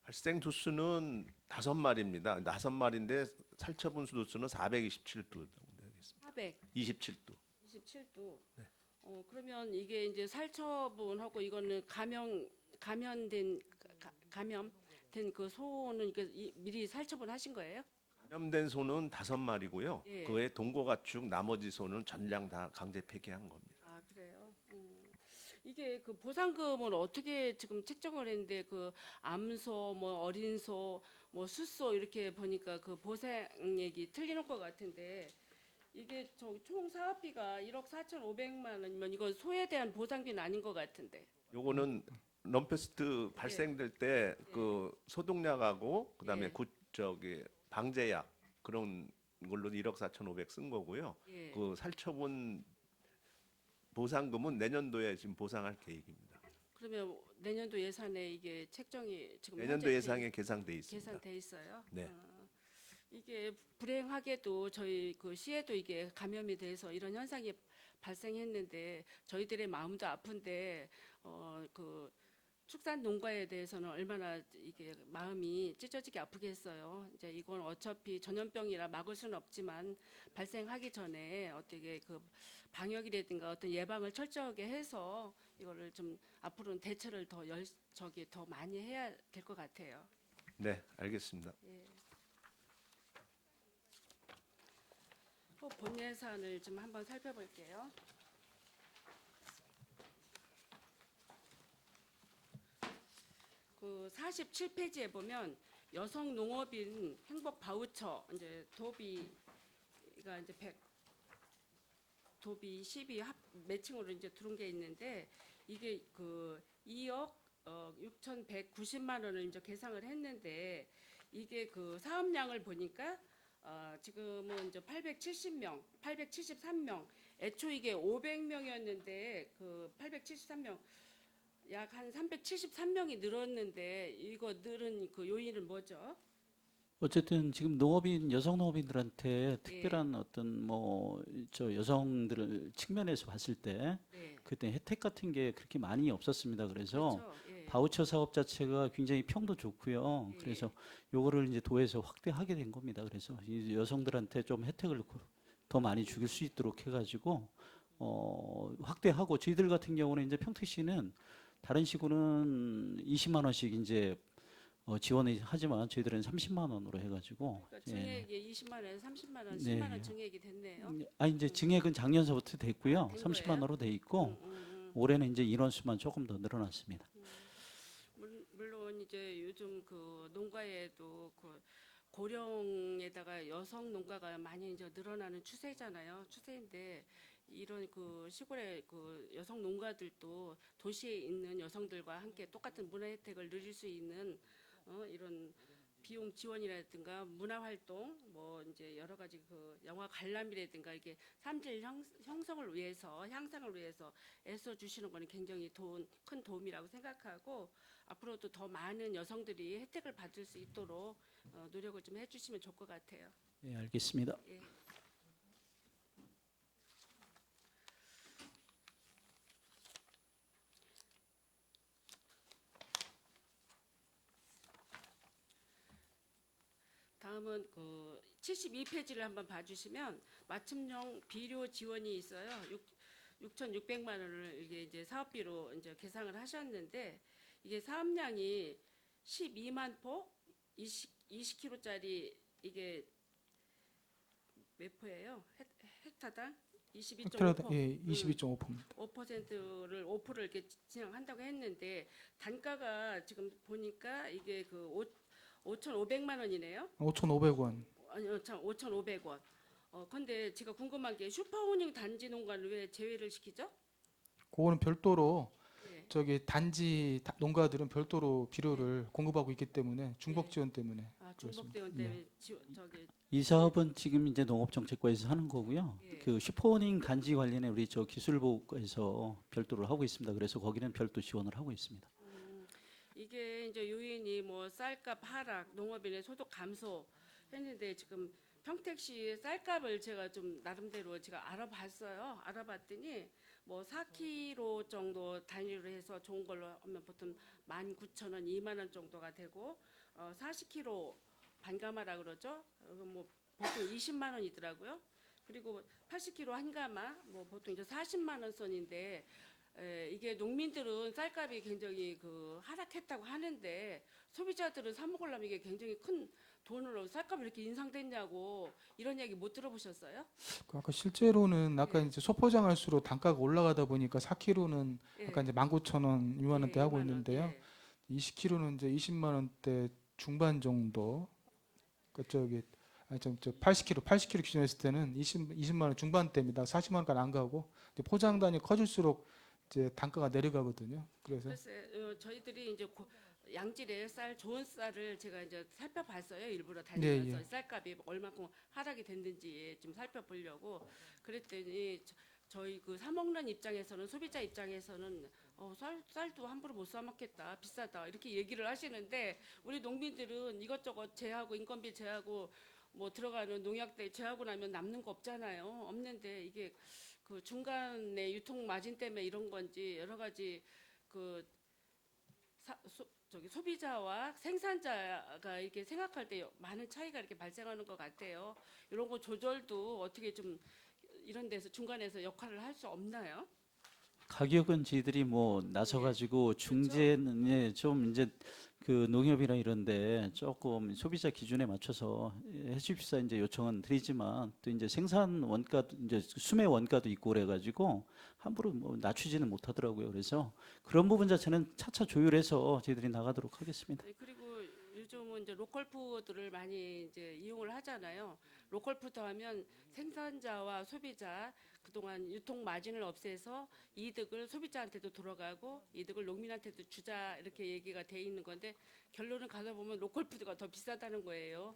발생 두수는 5마리입니다. 5마리인데 살처분 수두수는 427두 정도 되겠습니다. 427두. 27도. 그러면 이게 이제 살처분하고 이거는 감염된 그 소는 이게 미리 살처분하신 거예요? 감염된 소는 5마리고요. 예. 그 외에 동거가축 나머지 소는 전량 다 강제 폐기한 겁니다. 아 그래요. 이게 그 보상금을 어떻게 지금 책정을 했는데 그 암소, 뭐 어린 소, 뭐 숫소 이렇게 보니까 그 보상액이 틀리는 것 같은데 이게 총 사업비가 1억 4,500만 원이면 이건 소에 대한 보상비는 아닌 것 같은데. 요거는 럼페스트 발생될 때 그 소독약하고 그다음에 예. 저기 방제약 그런 걸로 1억 4,500 쓴 거고요. 예. 그 살처분 보상금은 내년도에 지금 보상할 계획입니다. 그러면 내년도 예산에 이게 책정이 지금 내년도 현재 예상에 계상돼 있습니다. 계산돼 있어요. 네. 이게 불행하게도 저희 그 시에도 이게 감염이 돼서 이런 현상이 발생했는데 저희들의 마음도 아픈데 그 축산 농가에 대해서는 얼마나 이게 마음이 찢어지게 아프겠어요. 이제 이건 어차피 전염병이라 막을 수는 없지만 발생하기 전에 어떻게 그 방역이라든가 어떤 예방을 철저하게 해서 이거를 좀 앞으로는 대처를 더 많이 해야 될 것 같아요. 네, 알겠습니다. 본 예산을 좀 한번 살펴볼게요. 그 47페이지에 보면 여성 농업인 행복 바우처 이제 도비가 이제 도비 12 매칭으로 이제 들어온 게 있는데 이게 그 2억 6,190만 원을 이제 계상을 했는데 이게 그 사업량을 보니까 지금은 이제 873명. 애초 이게 500명이었는데 그 873명 약 한 373명이 늘었는데 이거 늘은 그 요인은 뭐죠? 어쨌든 지금 여성 농업인들한테 특별한 어떤 뭐 저 여성들 측면에서 봤을 때 네. 그때 혜택 같은 게 그렇게 많이 없었습니다. 그래서 그렇죠. 예. 바우처 사업 자체가 굉장히 평도 좋고요. 예. 그래서 요거를 이제 도에서 확대하게 된 겁니다. 그래서 이 여성들한테 좀 혜택을 더 많이 주길 수 있도록 해가지고 확대하고 저희들 같은 경우는 이제 평택시는 다른 시군은 20만 원씩 이제 지원을 하지만 저희들은 30만 원으로 해가지고 그러니까 증액이 20만 원에서 30만 원, 네. 10만 원 증액이 됐네요. 이제 증액은 작년서부터 됐고요. 된 30만 거예요? 원으로 돼 있고 올해는 이제 인원수만 조금 더 늘어났습니다. 물론 이제 요즘 그 농가에도 그 고령에다가 여성 농가가 많이 이제 늘어나는 추세인데 이런 그 시골의 그 여성 농가들도 도시에 있는 여성들과 함께 똑같은 문화 혜택을 누릴 수 있는 이런 비용 지원이라든가 문화 활동 뭐 이제 여러 가지 그 영화 관람이라든가 이게 삶질 형성을 위해서 향상을 위해서 애써 주시는 거는 굉장히 큰 도움이라고 생각하고 앞으로도 더 많은 여성들이 혜택을 받을 수 있도록 노력을 좀 해주시면 좋을 것 같아요. 네, 알겠습니다. 예. 다음은 그 72페이지를 한번 봐주시면 맞춤형 비료 지원이 있어요. 6,600만 원을 이게 이제 사업비로 이제 계상을 하셨는데 이게 사업량이 12만 포 20kg짜리 이게 몇 포예요? 헥타당 22.5포. 예, 22.5%입니다. 5%를 5%를 이렇게 진행한다고 했는데 단가가 지금 보니까 이게 그 5,500만 원이네요. 5,500원. 아니요, 참 5,500원. 근데 제가 궁금한 게 슈퍼우닝 단지 농가를 왜 제외를 시키죠? 그거는 별도로 예. 저기 단지 농가들은 별도로 비료를 공급하고 있기 때문에 중복 지원 때문에 아, 그렇습니다. 중복대원 때문에 저기 이 사업은 지금 이제 농업정책과에서 하는 거고요. 예. 그 슈퍼오닝 단지 관련해 우리 저 기술부에서 별도로 하고 있습니다. 그래서 거기는 별도 지원을 하고 있습니다. 이게 이제 요인이 뭐 쌀값 하락, 농업인의 소득 감소 했는데 지금 평택시 쌀값을 제가 좀 나름대로 제가 알아봤어요. 알아봤더니 뭐 4kg 정도 단위로 해서 좋은 걸로 하면 보통 19,000원, 2만 원 정도가 되고 40kg 반가마라 그러죠. 뭐 보통 20만 원이더라고요. 그리고 80kg 한 가마 뭐 보통 이제 40만 원 선인데 이게 농민들은 쌀값이 굉장히 그 하락했다고 하는데 소비자들은 사 먹으려면 이게 굉장히 큰 돈으로 쌀값이 이렇게 인상됐냐고 이런 얘기 못 들어보셨어요? 그 아까 실제로는 아까 예. 이제 소포장할수록 단가가 올라가다 보니까 4kg는 예. 아까 이제 19,000원, 6만 원대 예, 하고 2만 원, 있는데요. 예. 20kg는 이제 20만 원대 중반 정도. 그쪽이 아니 저 80kg 기준에 했을 때는 20만 원 중반대입니다. 40만 원까지 안 가고 이제 포장 단위 커질수록 이제 단가가 내려가거든요. 그래서 그래서 저희들이 이제 양질의 쌀, 좋은 쌀을 제가 이제 살펴봤어요. 일부러 다니면서 예. 쌀값이 얼마큼 하락이 됐는지 좀 살펴보려고 그랬더니 저희 그 사 먹는 입장에서는 소비자 입장에서는 쌀도 함부로 못 사 먹겠다, 비싸다 이렇게 얘기를 하시는데 우리 농민들은 이것저것 제하고 인건비 제하고 뭐 들어가는 농약대 제하고 나면 남는 거 없잖아요. 없는데 이게 그 중간에 유통 마진 때문에 이런 건지 여러 가지 그 소비자와 생산자가 이렇게 생각할 때 많은 차이가 이렇게 발생하는 것 같아요. 이런 거 조절도 어떻게 좀 이런 데서 중간에서 역할을 할 수 없나요? 가격은 저희들이 뭐 나서가지고 중재는 예, 좀 이제 그 농협이나 이런데 조금 소비자 기준에 맞춰서 해줍시다 이제 요청은 드리지만 또 이제 생산 원가 이제 수매 원가도 있고 그래가지고 함부로 뭐 낮추지는 못하더라고요. 그래서 그런 부분 자체는 차차 조율해서 저희들이 나가도록 하겠습니다. 네, 그리고 요즘은 이제 로컬푸드를 많이 이제 이용을 하잖아요. 로컬푸드 하면 생산자와 소비자 그동안 유통 마진을 없애서 이득을 소비자한테도 돌아가고 이득을 농민한테도 주자 이렇게 얘기가 돼 있는 건데 결론은 가서 보면 로컬푸드가 더 비싸다는 거예요.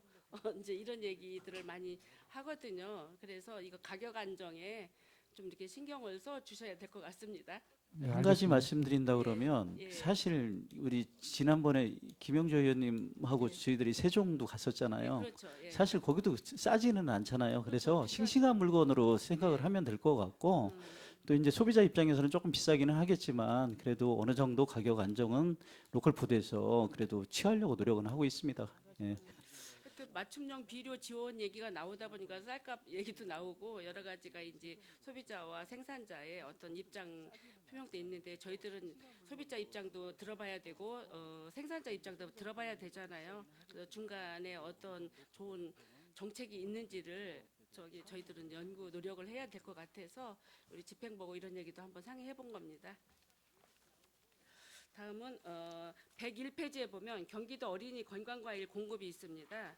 이제 이런 얘기들을 많이 하거든요. 그래서 이거 가격 안정에 좀 이렇게 신경을 써 주셔야 될 것 같습니다. 네, 한 가지 알겠습니다. 말씀드린다 그러면 예. 사실 우리 지난번에 김영조 의원님하고 예. 저희들이 세종도 갔었잖아요. 네, 그렇죠. 예. 사실 거기도 싸지는 않잖아요. 그래서 그렇죠. 싱싱한 물건으로 생각을 하면 될 것 같고 또 이제 소비자 입장에서는 조금 비싸기는 하겠지만 그래도 어느 정도 가격 안정은 로컬 푸드에서 그래도 취하려고 노력은 하고 있습니다. 예. 하여튼 맞춤형 비료 지원 얘기가 나오다 보니까 쌀값 얘기도 나오고 여러 가지가 이제 소비자와 생산자의 어떤 입장 표명돼 있는데 저희들은 소비자 입장도 들어봐야 되고 생산자 입장도 들어봐야 되잖아요. 그래서 중간에 어떤 좋은 정책이 있는지를 저희들은 연구 노력을 해야 될 것 같아서 우리 집행 보고 이런 얘기도 한번 상의해 본 겁니다. 다음은 101페이지에 보면 경기도 어린이 건강과일 공급이 있습니다.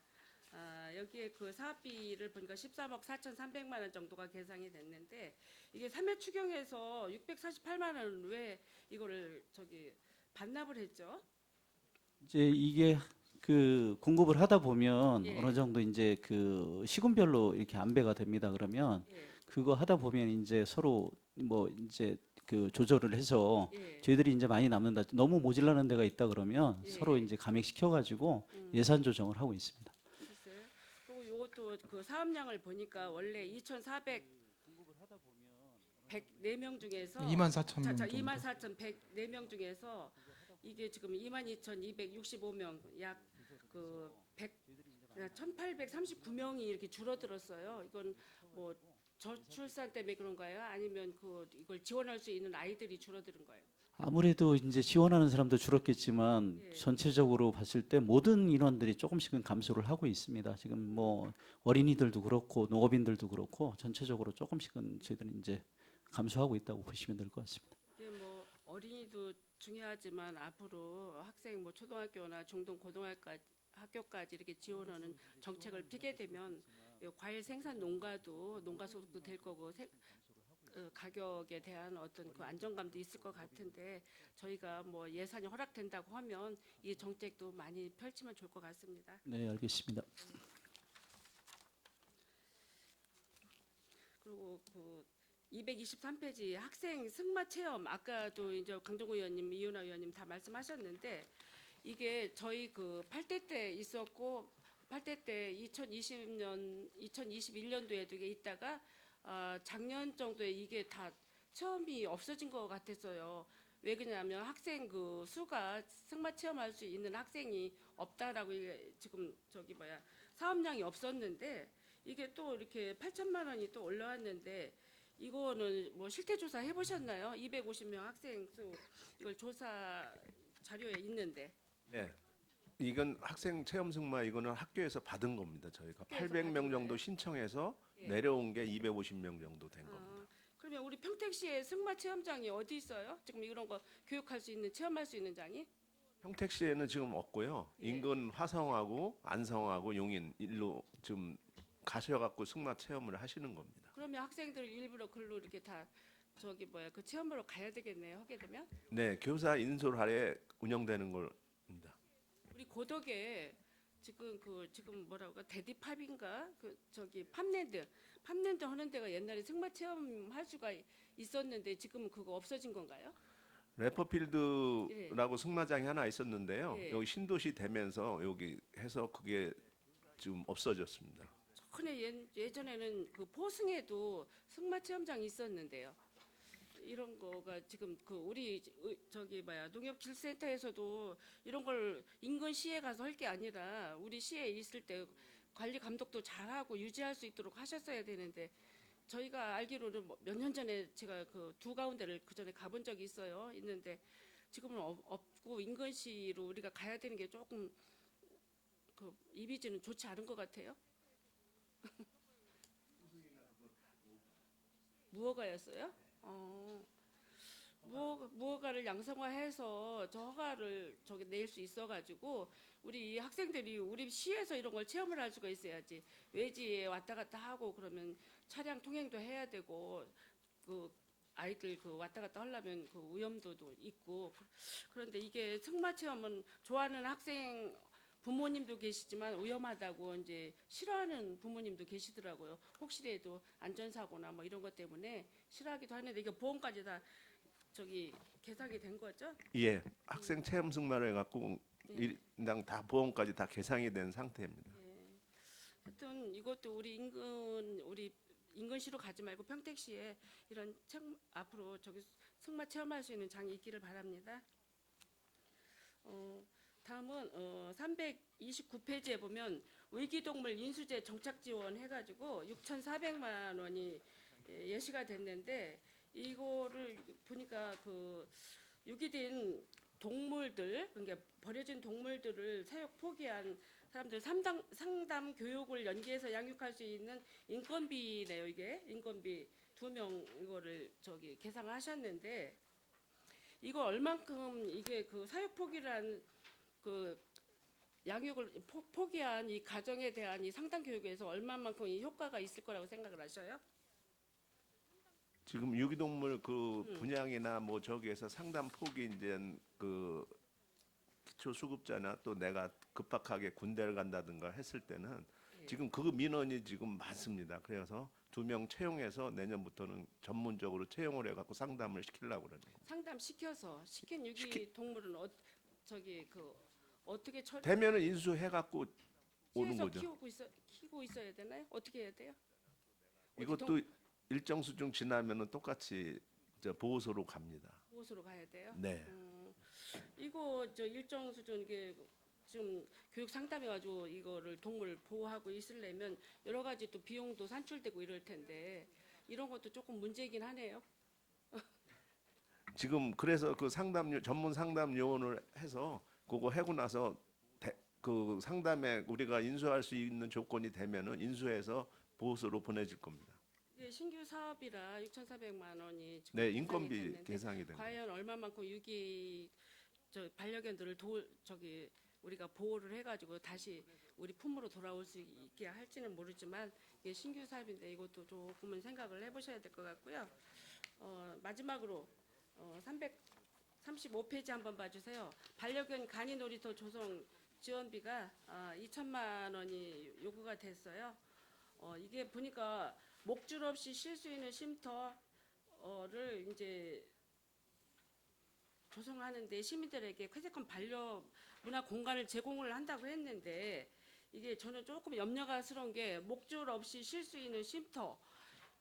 여기에 그 사업비를 보니까 13억 4,300만 원 정도가 계상이 됐는데 이게 3회 추경에서 648만 원 왜 이거를 반납을 했죠? 이제 이게 그 공급을 하다 보면 예. 어느 정도 이제 그 시군별로 이렇게 안배가 됩니다. 그러면 예. 그거 하다 보면 이제 서로 뭐 이제 그 조절을 해서 예. 저희들이 이제 많이 남는다. 너무 모질라는 데가 있다 그러면 예. 서로 이제 감액시켜 가지고 예산 조정을 하고 있습니다. 글쎄요. 그리고 이것도 그 사업량을 보니까 원래 2,404명 중에서 24,000명 정도. 24,104명 중에서 이게 지금 22,265명 약 그 1839명이 이렇게 줄어들었어요. 이건 뭐 저출산 때문에 그런가요? 아니면 이걸 지원할 수 있는 아이들이 줄어드는 거예요? 아무래도 이제 지원하는 사람도 줄었겠지만 예. 전체적으로 봤을 때 모든 인원들이 조금씩은 감소를 하고 있습니다. 지금 뭐 어린이들도 그렇고 농업인들도 그렇고 전체적으로 조금씩은 저희들은 이제 감소하고 있다고 보시면 될 것 같습니다. 이게 뭐 어린이도 중요하지만 앞으로 학생 뭐 초등학교나 중등 고등학교까지 이렇게 지원하는 정책을 피게 되면 이 과일 생산 농가도 농가 소득도 될 거고 가격에 대한 어떤 그 안정감도 있을 것 같은데 저희가 뭐 예산이 허락된다고 하면 이 정책도 많이 펼치면 좋을 것 같습니다. 네, 알겠습니다. 그리고 223페이지 학생 승마 체험 아까도 이제 강정호 의원님, 이윤아 의원님 다 말씀하셨는데 이게 저희 8대 때 있었고 8대 때 2021년도에도 이게 있다가 작년 정도에 이게 다 체험이 없어진 것 같았어요. 왜 그러냐면 학생 수가 승마 체험할 수 있는 학생이 없다라고 이게 지금 사업량이 없었는데 이게 또 이렇게 8천만 원이 또 올라왔는데 이거는 뭐 실태 조사 해보셨나요? 250명 학생 수 이걸 조사 자료에 있는데. 네. 이건 학생 체험 승마 이거는 학교에서 받은 겁니다. 저희가 학교에서 800명 받은 정도 거예요? 신청해서 예. 내려온 게 250명 정도 된 겁니다. 그러면 우리 평택시에 승마 체험장이 어디 있어요? 지금 이런 거 교육할 수 있는 체험할 수 있는 장이? 평택시에는 지금 없고요. 예. 인근 화성하고 안성하고 용인 일로 지금 가셔갖고 승마 체험을 하시는 겁니다. 그러면 학생들 일부러 글로 이렇게 다 그 체험으로 가야 되겠네요. 하게 되면 네, 교사 인솔 아래 운영되는 겁니다. 우리 고덕에 지금 뭐라고 데디팝인가 팝랜드 하는 데가 옛날에 승마 체험할 수가 있었는데 지금은 그거 없어진 건가요? 래퍼필드라고 승마장이 하나 있었는데요. 예. 여기 신도시 되면서 여기 해서 그게 지금 없어졌습니다. 근데 예전에는 포승에도 승마 체험장이 있었는데요. 이런 거가 지금 우리 농협기술센터에서도 이런 걸 인근 시에 가서 할 게 아니라 우리 시에 있을 때 관리 감독도 잘하고 유지할 수 있도록 하셨어야 되는데 저희가 알기로는 몇 년 전에 제가 두 가운데를 그 전에 가본 적이 있는데 지금은 없고 인근시로 우리가 가야 되는 게 조금 이미지는 좋지 않은 것 같아요. 무허가였어요? 무허가를 양성화해서 저 허가를 낼 수 있어가지고 우리 학생들이 우리 시에서 이런 걸 체험을 할 수가 있어야지. 외지에 왔다 갔다 하고 그러면 차량 통행도 해야 되고 아이들 왔다 갔다 하려면 위험도도 있고 그런데 이게 승마 체험은 좋아하는 학생 부모님도 계시지만 위험하다고 이제 싫어하는 부모님도 계시더라고요. 혹시라도 안전사고나 뭐 이런 것 때문에 싫어하기도 하는데 이게 보험까지 다 계상이 된 거죠? 예, 학생 체험 승마를 해갖고 네. 인당 다 보험까지 다 계상이 된 상태입니다. 하여튼 이것도 우리 인근시로 가지 말고 평택시에 이런 앞으로 승마 체험할 수 있는 장이 있기를 바랍니다. 다음은 329페이지에 보면 위기동물 인수제 정착 지원 해가지고 6,400만 원이 예시가 됐는데 이거를 보니까 유기된 동물들 그러니까 버려진 동물들을 사육 포기한 사람들 상담 교육을 연계해서 양육할 수 있는 인건비네요. 이게 인건비 2명 이거를 계상하셨는데 이거 얼만큼 이게 사육 포기란 양육을 포기한 이 가정에 대한 이 상담 교육에서 얼마만큼 이 효과가 있을 거라고 생각을 하셔요? 지금 유기동물 분양이나 뭐 저기에서 상담 포기 이제 기초 수급자나 또 내가 급박하게 군대를 간다든가 했을 때는 지금 그 민원이 지금 많습니다. 그래서 2명 채용해서 내년부터는 전문적으로 채용을 해갖고 상담을 시키려고 그러는 거예요. 상담시켜서 시킨 유기 동물은 어떻게 되면은 인수해갖고 오는 시에서 거죠. 키우고 있어야 되나요? 어떻게 해야 돼요? 이것도 일정 수준 지나면은 똑같이 보호소로 갑니다. 보호소로 가야 돼요? 네. 이거 일정 수준 이게 지금 교육 상담해가지고 이거를 동물 보호하고 있으려면 여러 가지 또 비용도 산출되고 이럴 텐데 이런 것도 조금 문제이긴 하네요. 지금 그래서 그 전문 상담 요원을 해서 그거 하고 나서 그 상담에 우리가 인수할 수 있는 조건이 되면은 인수해서 보호소로 보내질 겁니다. 이게 신규 사업이라 6,400만 원이 지금 네, 계산이 인건비 됐는데 계상이 된 거예요. 과연 얼마만큼 유기 반려견들을 우리가 보호를 해가지고 다시 우리 품으로 돌아올 수 있게 할지는 모르지만 이게 신규 사업인데 이것도 조금은 생각을 해보셔야 될 것 같고요. 마지막으로 335페이지 한번 봐주세요. 반려견 간이 놀이터 조성 지원비가 2천만 원이 요구가 됐어요. 이게 보니까 목줄 없이 쉴 수 있는 쉼터를 이제 조성하는데 시민들에게 쾌적한 반려 문화 공간을 제공을 한다고 했는데 이게 저는 조금 염려스러운 게 목줄 없이 쉴 수 있는 쉼터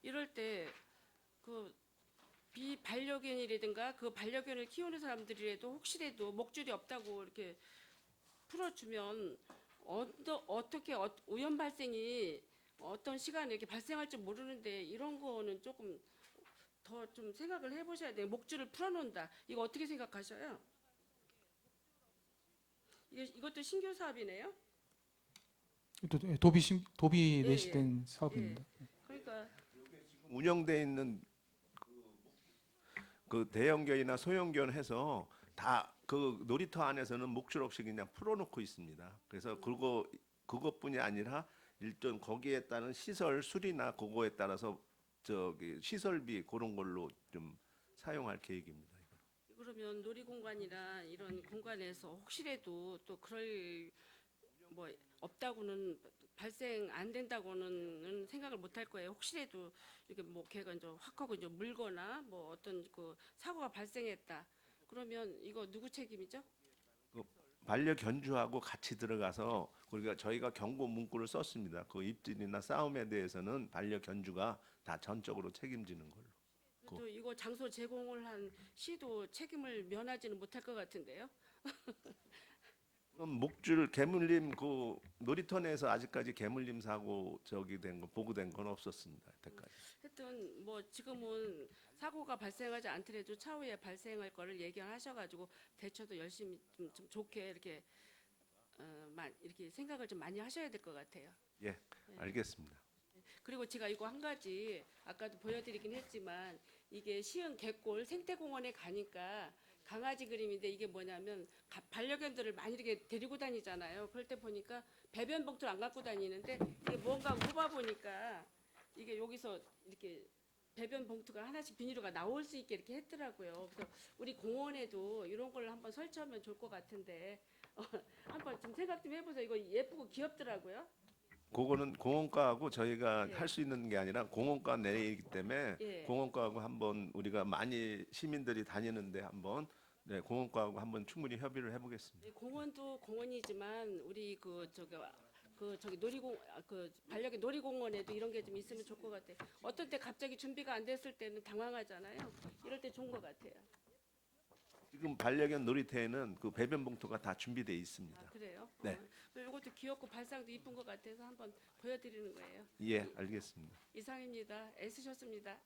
이럴 때 그 비반려견이라든가 그 반려견을 키우는 사람들이라도 혹시라도 목줄이 없다고 이렇게 풀어주면 어떻게 오염 발생이 어떤 시간에 이렇게 발생할지 모르는데 이런 거는 조금 더 좀 생각을 해보셔야 돼요. 목줄을 풀어놓는다. 이거 어떻게 생각하셔요? 이것도 신규 사업이네요. 도비 예, 내시된 예. 사업입니다. 그러니까 운영돼 있는 그 대형견이나 소형견 해서 다 그 놀이터 안에서는 목줄 없이 그냥 풀어놓고 있습니다. 그래서 그것뿐이 아니라 일단 거기에 따른 시설 수리나 그거에 따라서 시설비 그런 걸로 좀 사용할 계획입니다. 그러면 놀이공간이나 이런 공간에서 혹시라도 또 그럴 뭐 없다고는 발생 안 된다고는 생각을 못 할 거예요. 혹시라도 이렇게 뭐 걔가 이제 확 하고 이제 물거나 뭐 어떤 그 사고가 발생했다. 그러면 이거 누구 책임이죠? 반려견주하고 같이 들어가서 우리가 저희가 경고 문구를 썼습니다. 그 입질이나 싸움에 대해서는 반려견주가 다 전적으로 책임지는 걸로. 또 이거 장소 제공을 한 시도 책임을 면하지는 못할 것 같은데요. 그럼 목줄 개물림 그 놀이터 내에서 아직까지 개물림 사고 보고된 건 없었습니다. 여태까지. 하여튼 뭐 지금은 사고가 발생하지 않더라도 차후에 발생할 거를 예견하셔가지고 대처도 열심히 좀 좋게 이렇게 이렇게 생각을 좀 많이 하셔야 될 것 같아요. 예, 알겠습니다. 그리고 제가 이거 한 가지 아까도 보여드리긴 했지만 이게 시흥 갯골 생태공원에 가니까 강아지 그림인데 이게 뭐냐면 반려견들을 많이 이렇게 데리고 다니잖아요. 그럴 때 보니까 배변 봉투를 안 갖고 다니는데 이게 뭔가 뽑아 보니까 이게 여기서 이렇게 배변 봉투가 하나씩 비닐로가 나올 수 있게 이렇게 했더라고요. 그래서 우리 공원에도 이런 걸 한번 설치하면 좋을 것 같은데 한번 좀 생각 좀 해보세요. 이거 예쁘고 귀엽더라고요. 그거는 공원과하고 저희가 예. 할 수 있는 게 아니라 공원과 내이기 때문에 예. 공원과하고 한번 우리가 많이 시민들이 다니는데 한번 공원과하고 한번 충분히 협의를 해보겠습니다. 네, 공원도 공원이지만 우리 저기 반려견 놀이공원에도 이런 게 좀 있으면 좋을 것 같아요. 어떤 때 갑자기 준비가 안 됐을 때는 당황하잖아요. 이럴 때 좋은 것 같아요. 지금 반려견 놀이터에는 그 배변 봉투가 다 준비되어 있습니다. 아, 그래요? 네. 이것도 귀엽고 발상도 이쁜 것 같아서 한번 보여드리는 거예요. 예, 알겠습니다. 이상입니다. 애쓰셨습니다.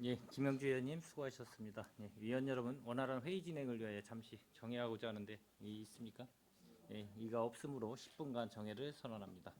예, 김영주 의원님 수고하셨습니다. 예, 위원 여러분, 원활한 회의 진행을 위하여 잠시 정회하고자 하는데 있습니까? 예, 이가 없으므로 10분간 정회를 선언합니다.